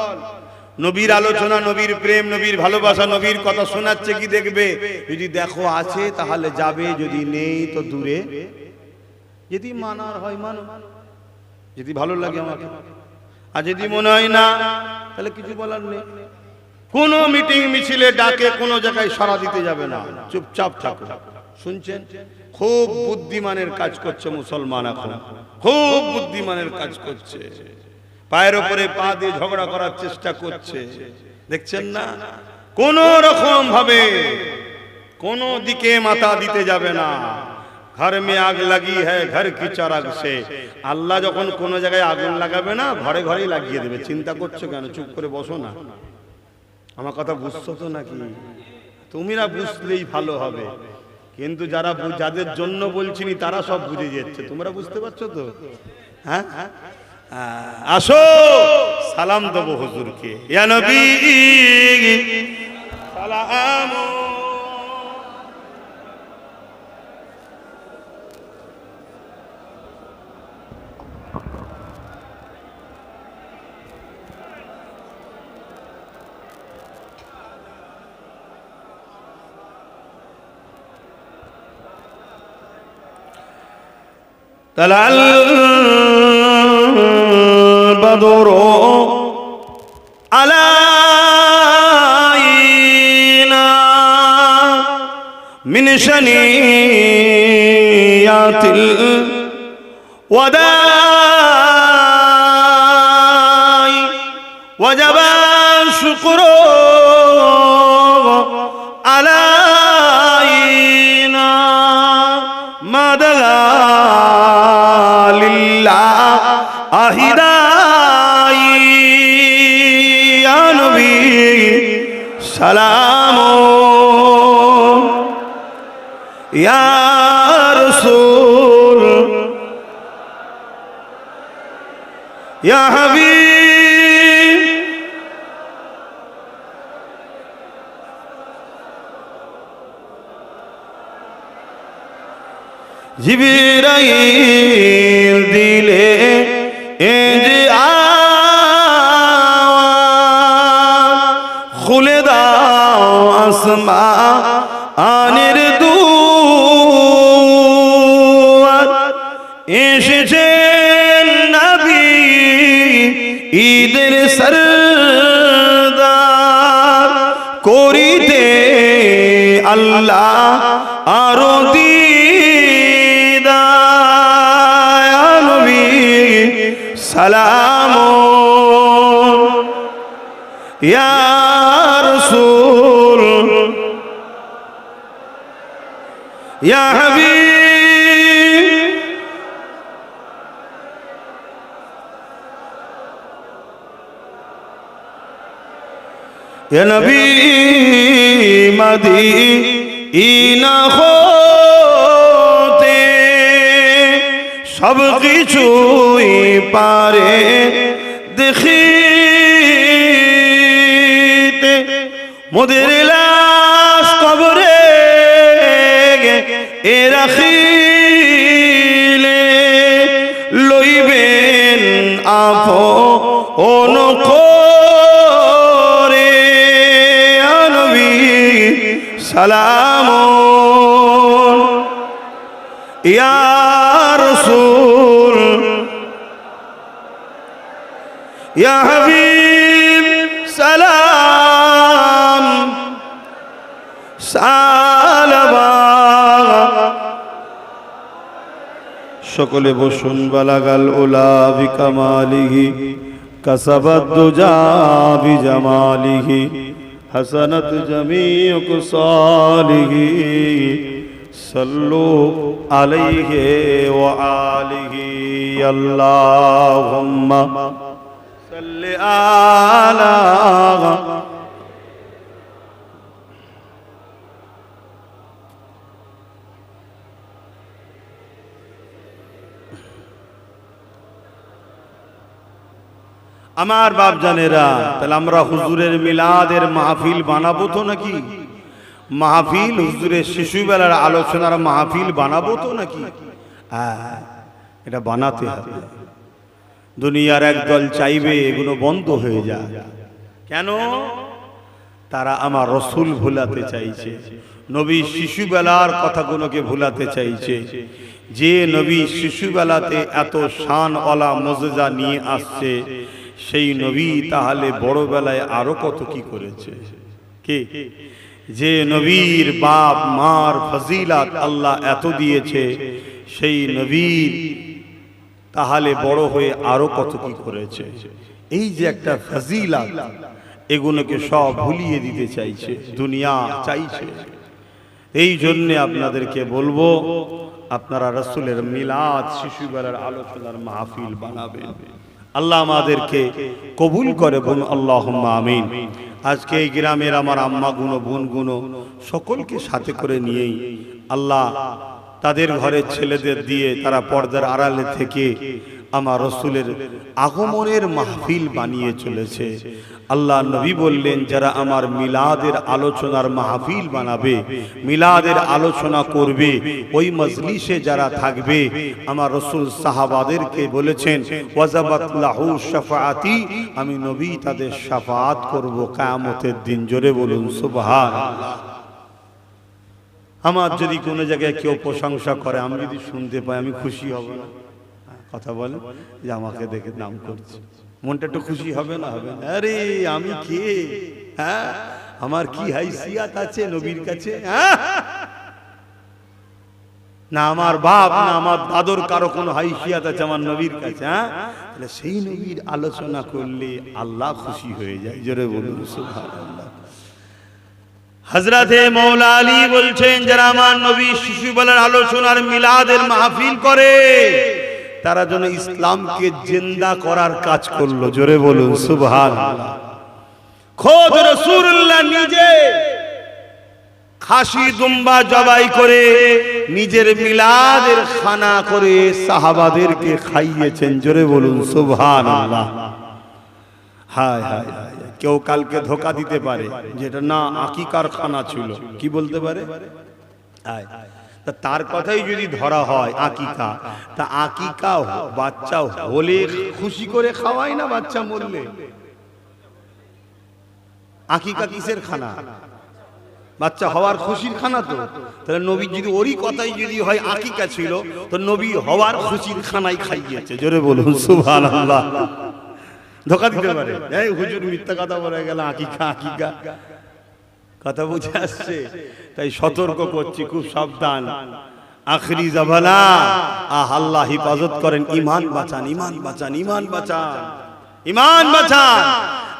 নবীর আলোচনা, নবীর প্রেম, নবীর ভালোবাসা, নবীর কথা শোনাচ্ছে কি দেখবে? যদি দেখো আছে তাহলে যাবে, যদি নেই তো দূরে। যদি মানার হয় মানো, যদি ভালো লাগে আমাকে, আর যদি মনে হয় না তাহলে কিছু বলার নেই। কোনো মিটিং মিছিলে ডাকে কোনো জায়গায় সাড়া দিতে যাবে না, চুপচাপ থাকো। শুনছেন? খুব বুদ্ধিমানের কাজ করছে মুসলমান এখন, খুব বুদ্ধিমানের কাজ করছে। পায়ের উপরে পা দিয়ে ঝগড়া করার চেষ্টা করছে, দেখছেন না? কোন রকম ভাবে কোন দিকে মাথা দিতে যাবে না। ঘর মে আগ লাগি হ্যায় ঘর কি চারাগ সে। আল্লাহ যখন কোন জায়গায় আগুন লাগাবে না, ঘরে ঘরেই লাগিয়ে দেবে। চিন্তা করছো কেন? চুপ করে বসো না। আমার কথা বুঝছো তো নাকি? তুমি না বুঝলেই ভালো হবে, কিন্তু যাদের জন্য বলছিনি তারা সব বুঝে যাচ্ছে, তোমরা বুঝতে পারছো তো? হ্যাঁ, আসো সালাম দেবো হুজুরকে। ইয়া নবী সালাম। طلع البدر علينا من شنيات الوداع وجب الشكر علينا ما دعا আহিদাই ইয়া নবী সালাম ইয়া রাসূল ইয়া হাবিব জিবরাইল দিলে খুলে দাও আসমানের দুয়ার, এসেছেন নবী ঈদের সরদার, করিতে আল্লাহ আরো দিদার, নবী সালাম ইয়া রাসূল ইয়া হাবিব ইয়া নবী মদিনা হতে সব কিছুই পারে দেখিতে, মোদের লাশ কবরে এ রাখিলে লইবেন আপন করে, নবী সালাম ইয়া রাসূল ইয়া হাবিব সালাম সালামা। সকলে বসুন। বালাগাল উলা বিকামালিহি কাসাবাদ দুজা বিজামালিহি হাসানাত জামিউ কুসালিহি সাল্লু আলাইহি ওয়া আলিহি আল্লাহুম্মা সাল্লি আলা। আমার বাপ জানেরা, তাহলে আমরা হুজুরের মিলাদের মাহফিল বানাবো তো নাকি? মাহফিল হুজুরের শিশুবেলার আলোচনার মাহফিল বানাবো তো নাকি? হ্যাঁ, এটা বানাতে হবে। দুনিয়ার একদল চাইবে এগুলো বন্ধ হয়ে যায়। কেন? তারা আমার রসুল ভুলাতে চাইছে, নবী শিশুবেলার কথাগুলোকে ভুলাতে চাইছে। যে নবী শিশুবেলাতে এত শানওয়ালা মুজিজা নিয়ে আসছে, সেই নবী তাহলে বড়বেলায় আরো কত কি করেছে? কে? যে নবীর বাপ মার ফজিলাত আল্লাহ এত দিয়েছে, সেই নবীর তাহলে বড় হয়ে আরো কত কি করেছে? এই যে একটা ফজিলাত, এগুলোকে সব ভুলিয়ে দিতে চাইছে, দুনিয়া চাইছে। এই জন্য আপনাদেরকে বলবো, আপনারা রাসূলের মিলাদ শিশুবেলার আলোচনার মাহফিল বানাবেন। আল্লাহ আমাদেরকে কবুল করে, বলুন আল্লাহুম্মা আমিন। আজকে এই গ্রামের আমার আম্মা গুনো, বোন গুনো, সকলকে সাথে করে নিয়েই আল্লাহ তাদের ঘরের ছেলেদের দিয়ে তারা পর্দার আড়ালে থেকে আমার রসুলের আগমনের মাহফিল বানিয়ে চলেছে। আল্লাহ নবী বললেন, যারা আমার মিলাদের আলোচনার মাহফিল বানাবে, মিলাদের আলোচনা করবে, ওই মজলিসে যারা থাকবে, আমার রসুল সাহাবাদেরকে বলেছেন, ওয়াজাবাত লাহু শাফাআতি, আমি নবী তাদের শাফাআত করব কিয়ামতের দিন। জোরে বলুন সুবহানাল্লাহ। আমার যদি কোনো জায়গায় কেউ প্রশংসা করে, আমি যদি শুনতে পাই, আমি খুশি হব না? কথা বলে যে আমাকে দেখে নাম করছে, মনটা একটু খুশি হবে না? হবে না? আরে আমি কে? হ্যাঁ, আমার কি হাইসিয়াত আছে নবীর কাছে? হ্যাঁ, না আমার বাপ না আমার দাদর কারো কোনো হাইসিয়াত আছে আমার নবীর কাছে? হ্যাঁ, তাহলে সেই নবীর আলোচনা করলে আল্লাহ খুশি হয়ে যায়। জোরে বলুন সুবহানাল্লাহ। হযরতে মাওলা আলী বলছেন, যারা আমার নবী শিশুবেলার আলোচনার মিলাদের মাহফিল করে, তারা যেন ইসলামকে জিন্দা করার কাজ করলো। জোরে বলুন সুবহানাল্লাহ। খোদ রাসূলুল্লাহ নিজে খাসি দুম্বা জবাই করে নিজের মিলাদের খানা করে সাহাবাদেরকে খাইয়েছেন। জোরে বলুন সুবহানাল্লাহ। হায় হায় হায়, কেউ কালকে ধোকা দিতে পারে যেটা না আকিকার খানা ছিল, কি বলতে পারে? তা তার কথাই যদি ধরা হয় আকিকা, তা আকিকা বাচ্চা হলে খুশি করে খাওয়ায় না বাচ্চা মরলে? আকিকা কিসের খানা? বাচ্চা হওয়ার খুশির খানা তো। তাহলে নবী যদি ওরই কথাই যদি হয় আকিকা ছিল, তো নবী হওয়ার খুশির খানাই খাইয়েছে। জোরে বলুন সুবহানাল্লাহ। ধোকা দিতে পারে, এই হুজুর মিথ্যা কথা বলে গেল, আকিকা আকিকা। কথা বুঝে আসছে? তাই সতর্ক করছি, খুব সাবধান। আখরি জামানা, আল্লাহ হিফাজত করেন, ঈমান বাঁচান, ঈমান বাঁচান, ঈমান বাঁচান, ঈমান বাঁচান।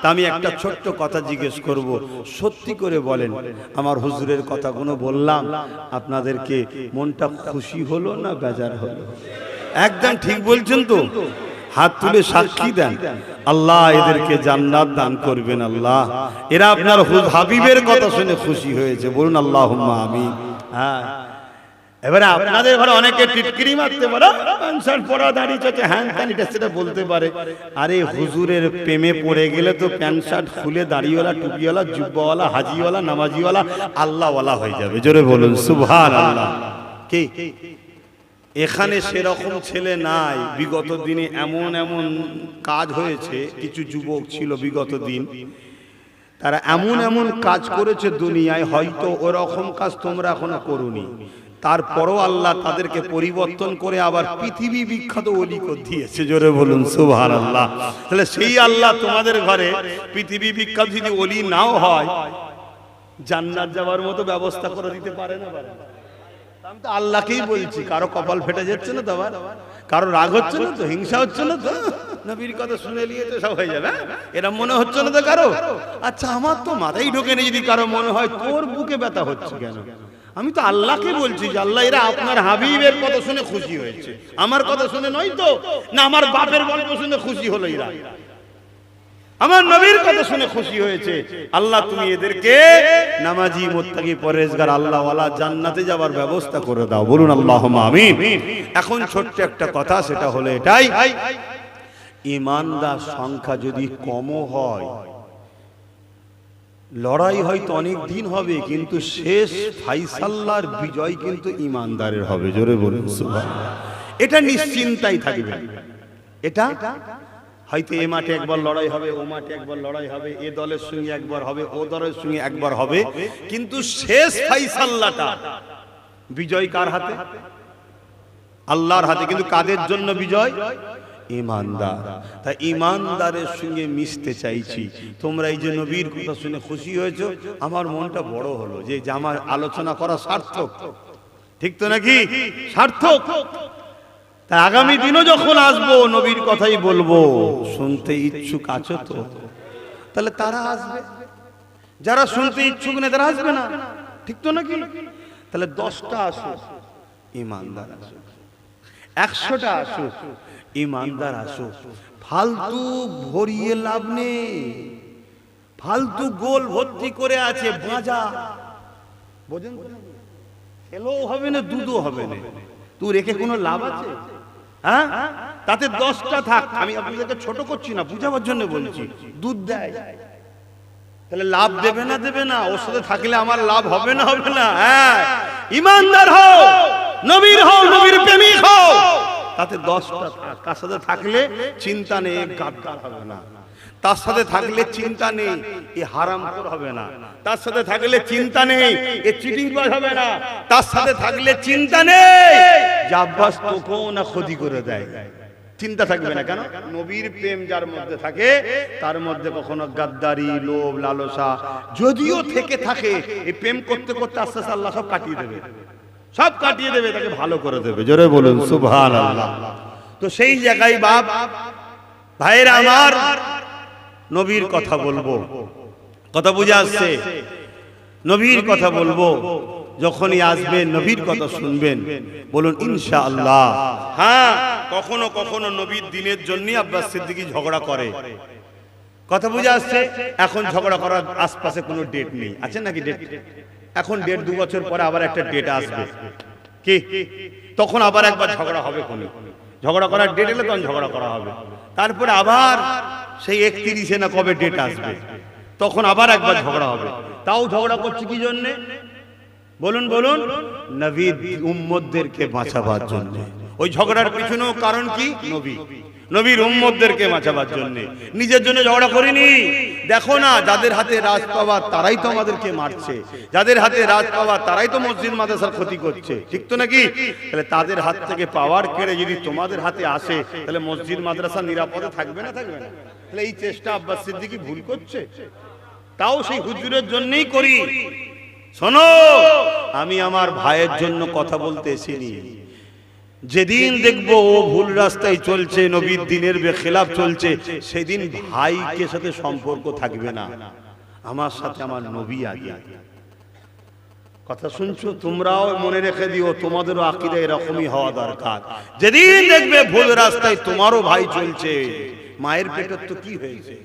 তা আমি একটা ছোট্ট কথা জিজ্ঞেস করব, সত্যি করে বলেন, আমার হুজুরের কথাগুলো বললাম, আপনাদেরকে মনটা খুশি হলো না বেজার হলো? একদম ঠিক বলছেন তো? হাত তুলে সাক্ষী দেন। আল্লাহ এদেরকে জান্নাত দান করবেন। আল্লাহ, এরা আপনার হাবিবের কথা শুনে খুশি হয়েছে, বলুন আল্লাহুম্মা আমিন। হ্যাঁ, এবারে আপনাদের ঘরে অনেকে টিটকিরি মারতে পারে, প্যান্ট শার্ট পরা, দাঁড়িয়ে চলছে, হ্যাঁ হ্যাঁ এটা সেটা বলতে পারে। আরে হুজুরের প্রেমে পড়ে গেলে তো প্যান্ট শার্ট খুলে দাড়িওয়ালা, টুপিওয়ালা, জুব্বাওয়ালা, হাজিওয়ালা, নামাজিওয়ালা, আল্লাহওয়ালা হয়ে যাবে। জোরে বলুন সুবহানাল্লাহ। কি এখানে সেরকম ছেলে নাই? বিগত দিনে এমন এমন কাজ হয়েছে, কিছু যুবক ছিল বিগত দিন, তারা এমন এমন কাজ করেছে দুনিয়ায়, হয়তো ওরকম কাজ তোমরা এখনো করোনি, তারপরও আল্লাহ তাদেরকে পরিবর্তন করে আবার পৃথিবী বিখ্যাত ওলি করে দিয়েছে। জোরে বলুন সুবহানাল্লাহ। তাহলে সেই আল্লাহ তোমাদের ঘরে পৃথিবী বিখ্যাত যদি ওলি নাও হয়, জান্নাত যাওয়ার মতো ব্যবস্থা করে দিতে পারে না? আমি তো আল্লাহকেই বলছি। কারো কপাল ফেটে যাচ্ছে না তো? আবার কারো রাগ হচ্ছে না তো? হিংসা হচ্ছে না তো? নবীর কথা শুনে নিয়ে তো সব হয়ে যাবে, এরা মনে হচ্ছে না তো কারো? আচ্ছা, আমার তো মাথায় ঢোকে না, যদি কারো মনে হয় তোর বুকে ব্যথা হচ্ছে কেন? আমি তো আল্লাহকে বলছি যে আল্লাহ, এরা আপনার হাবিবের কথা শুনে খুশি হয়েছে, আমার কথা শুনে নয় তো? না আমার বাপের গল্প শুনে খুশি হলো এরা? আমার নবীর কথা শুনে খুশি হয়েছে। আল্লাহ তুমি এদেরকে নামাজি, মুত্তাকি, পরহেজগার, আল্লাহওয়ালা জান্নাতে যাওয়ার ব্যবস্থা করে দাও। বলুন আল্লাহুম্মা আমিন। এখন ছোট্ট একটা কথা, সেটা হলো এটাই, ঈমানদার সংখ্যা যদি কমও হয়, লড়াই হয়তো অনেক দিন হবে, কিন্তু শেষ ফাইসাল্লার বিজয় কিন্তু ঈমানদারের হবে। জোরে বলুন সুবহানাল্লাহ। এটা নিশ্চিন্তাই থাকবে। এটা হয়তো এ মাঠে একবার লড়াই হবে, ও মাঠে একবার লড়াই হবে, এ দলের সঙ্গে একবার হবে, ও দলের সঙ্গে একবার হবে, কিন্তু শেষ ফাইসাল্লাটা বিজয় কার হাতে? আল্লাহর হাতে। কিন্তু কাদের জন্য বিজয়? ঈমানদার। তাই ঈমানদারের সঙ্গে মিশতে চাইছি। তোমরা এই যে নবীর কথা শুনে খুশি হয়েছো, আমার মনটা বড় হলো যে আমার আলোচনা করা সার্থক। ঠিক তো নাকি? সার্থক। তাই আগামী দিনও যখন আসবো নবীর কথাই বলবো। শুনতে ইচ্ছুক আছো তো? তাহলে তারা আসবে। যারা শুনতে ইচ্ছুক না তারা আসবে না। ঠিক তো নাকি? তাহলে 10টা আসুক, ঈমানদার আসুক, 100টা আসুক, ঈমানদার আসুক, ফালতু ভরিয়ে লাভ নেই, ফালতু গোল ভর্তি করে আছে বাজা, বোঝেন? খেলেও হবে না, দুধও হবে না, তুই রেখে কোনো লাভ আছে? হ্যাঁ, তাতে 10টা থাক, আমি আপনাদেরকে ছোট করছি না, বুঝাবার জন্য বলছি। দুধ দেয়, তাহলে লাভ দেবে না? দেবে না। ওর সাথে থাকলে আমার লাভ হবে না? হবে না। হ্যাঁ, ইমানদার হও, নবীর হও, নবীর প্রেমিক হও, তাতে 10টা থাক। তার সাথে থাকলে চিন্তা নেই, গাদ্দার হবে না। তার সাথে থাকলে চিন্তা নেই, এ হারামখোর হবে না। তার সাথে থাকলে চিন্তা নেই, এ চিটিংবাজ হবে না। তার সাথে থাকলে চিন্তা নেই যে আব্বাস তোকেও না ক্ষতি করে দেয়, চিন্তা থাকবে না। কেন? নবীর প্রেম যার মধ্যে থাকে তার মধ্যে কখনো গাদ্দারি, লোভ, লালসা যদিও থেকে থাকে, এই প্রেম করতে করতে আস্তে আস্তে আল্লাহ সব কাটিয়ে দেবে, সব কাটিয়ে দেবে, তাকে ভালো করে দেবে। জোরে বলুন সুবহানাল্লাহ। তো সেই জায়গায় বাপ ভাইরা আমার, নবীর কথা বলবো, কথা বুঝে আসছে? নবীর কথা বলবো, যখনই আসবেন নবীর কথা শুনবেন, বলুন ইনশাআল্লাহ। হ্যাঁ, কখনো কখনো নবীর দিনের জন্য আব্বাস সিদ্দিকী ঝগড়া করে, কথা বুঝে আসছে? এখন ঝগড়া করার আশপাশে কোনো ডেট নেই, আছে নাকি ডেট? এখন ডেট 2 বছর পরে আবার একটা ডেট আসবে, কি তখন আবার একবার ঝগড়া হবে। কোন ঝগড়া করার ডেট এলে তখন ঝগড়া করা হবে, তারপরে আবার সেই 31-এ না কবে ডেট আসবে, তখন আবার একবার ঝগড়া হবে। তাও ঝগড়া করছে কি জন্য? বলুন বলুন, নবীর উম্মতদেরকে বাঁচাবার জন্য। ওই ঝগড়ার পিছনেও কারণ কি? নবী, নবীর উম্মতদেরকে বাঁচাবার জন্য। নিজের জন্য ঝগড়া করিনি। দেখো না, যাদের হাতে রাজ পাওয়ার তারাই তো আমাদেরকে মারছে, যাদের হাতে রাজ পাওয়ার তারাই তো মসজিদ মাদ্রাসার ক্ষতি করছে, ঠিক তো নাকি? তাহলে তাদের হাত থেকে পাওয়ার কেড়ে যদি তোমাদের হাতে আসে, তাহলে মসজিদ মাদ্রাসা নিরাপদে থাকবে না? থাকবে না। তাহলে এই চেষ্টা আব্বাস সিদ্দিকী ভুল করছে, তাও সেই হুজুরের জন্যই করি। শোনো, আমি আমার ভাইয়ের জন্য কথা বলতে এসেছি। যেদিন দেখবো ও ভুল রাস্তায় চলছে, নবীর দিনের বেখিলাফ চলছে, সেদিন ভাইকে সাথে সম্পর্ক থাকবে না, আমার সাথে আমার নবী আগে। কথা শুনছো? তোমরাও মনে রেখে দিও, তোমাদেরও আকীদা এরকমই হওয়া দরকার। যেদিন দেখবে ভুল রাস্তায় তোমারও ভাই চলছে, মায়ের পেটের তো কি হয়েছে,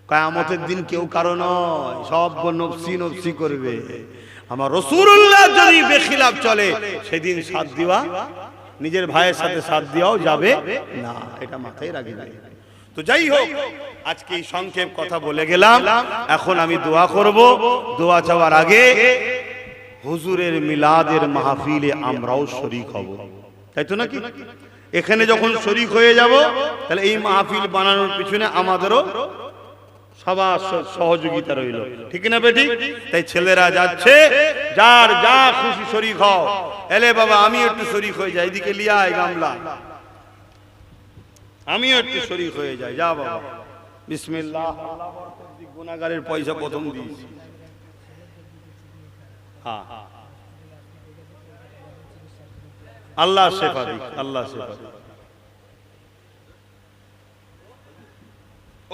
কিয়ামতের দিন কেউ কারো নয়, সব নফসি নফসি করবে। আমার রাসূলুল্লাহ যদি বেখিলাফ চলে, সেদিন সাথ দিওয়া, নিজের ভাইয়ের সাথে সাথ দেওয়াও যাবে না, এটা মাথায় রাখবে। তো যাই হোক, আজকে এই সংক্ষেপ কথা বলে গেলাম। এখন আমি দোয়া করব। দোয়া চাওয়ার আগে হুজুরের মিলাদের মাহফিলে আমরাও শরীক হব, তাই তো নাকি? এখানে যখন শরীক হয়ে যাব, তাহলে এই মাহফিল বানানোর পিছনে আমাদেরও সবার সহযোগিতা রইল, ঠিক না বেটি? তাই ছেলেরা যাচ্ছে, যার যা খুশি শরীক হও। এলে বাবা, আমি একটু শরীক হয়ে যাই, এদিকে লিয়া আয় গামলা, আমিও একটু শরীক হয়ে যাই। যা বাবা, বিসমিল্লাহ। গুনাহগারের পয়সা প্রথম দিয়েছি। হ্যাঁ, আল্লাহ শেফা দিক, আল্লাহ শেফা দিক।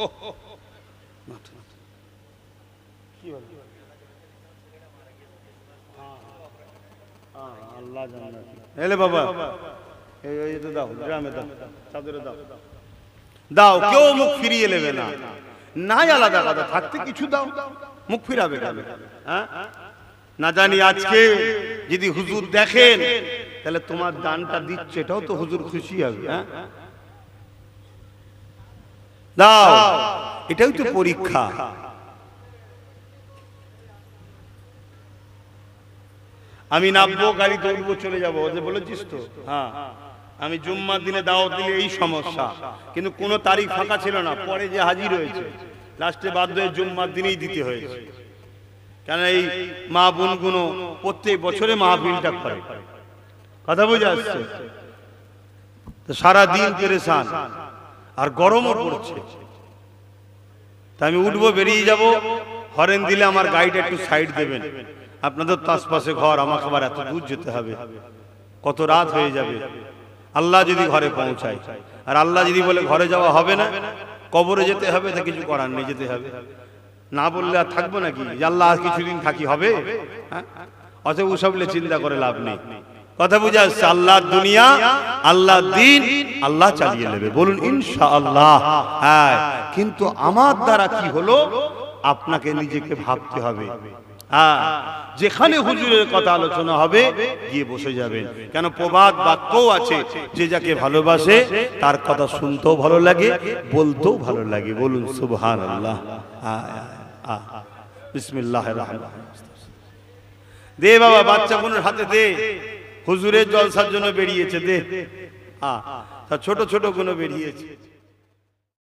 ও এলে বাবা, দাও, গ্রামে দাও, চাদরে দাও, দাও, কেউ মুখ ফিরিয়ে নেবে না, নাই আলাদা আলাদা থাকতে কিছু দাও, মুখ ফিরাবে কেন? হ্যাঁ, না জানি আজকে যদি হুজুর দেখেন, তাহলে তোমার দানটা দিচ্ছে, এটাও তো হুজুর খুশি হবে। হ্যাঁ, দাও, এটাই তো পরীক্ষা। আমি নামবো, গাড়িতে উঠবো, চলে যাবো, ওদের বলেছিস তো? হ্যাঁ, আমি জুম্মার দিনে দাওয়াত দিলে এই সমস্যা, কিন্তু কোনো তারিখ ফাঁকা ছিল না, পরে যে হাজির হয়েছে, লাস্টে বাধ্য হয়ে জুম্মার দিনেই দিতে হয়েছে। কেন এই মা বোনগুলো প্রত্যেক বছরে মাহফিলটা করে, কথা বুঝে আসছে? সারা দিন পেরেশান, আর গরমও পড়ছে। তা আমি উঠবো, বেরিয়ে যাব, হরেন দিলে আমার গাড়িটা একটু সাইড দেবেন, আপনাদের তো আশপাশে ঘর, আমাকে আবার এত দূর যেতে হবে, কত রাত হয়ে যাবে। আল্লাহ যদি ঘরে পৌঁছায়, আর আল্লাহ যদি বলে ঘরে যাওয়া হবে না, কবরে যেতে হবে, তা কিছু করার নেই, যেতে হবে। না বললে আর থাকবো নাকি যে আল্লাহ আর কিছুদিন থাকি হবে? হ্যাঁ, অতএব ওসব চিন্তা করে লাভ নেই। কথা বুঝা যাচ্ছে? আল্লাহ দুনিয়া, আল্লাহ দিন, আল্লাহ চালিয়ে নেবে, বলুন ইনশাআল্লাহ। হ্যাঁ, কিন্তু আমার দ্বারা কি হলো আপনাকে নিজেকে ভাবতে হবে। হ্যাঁ, যেখানে হুজুরের কথা আলোচনা হবে গিয়ে বসে যাবেন, কেন প্রবাদ বাক্যও আছে, যে যাকে ভালোবাসে তার কথা শুনতেও ভালো লাগে, বলতেও ভালো লাগে, বলুন সুবহানাল্লাহ। বিসমিল্লাহির রহমানির রহিম। দে বাবা, বাচ্চা কোনের হাতে দে, হুজুরের জলসার জন্য বেরিয়েছে, দে। ছোট ছোট গুলো বেরিয়েছে।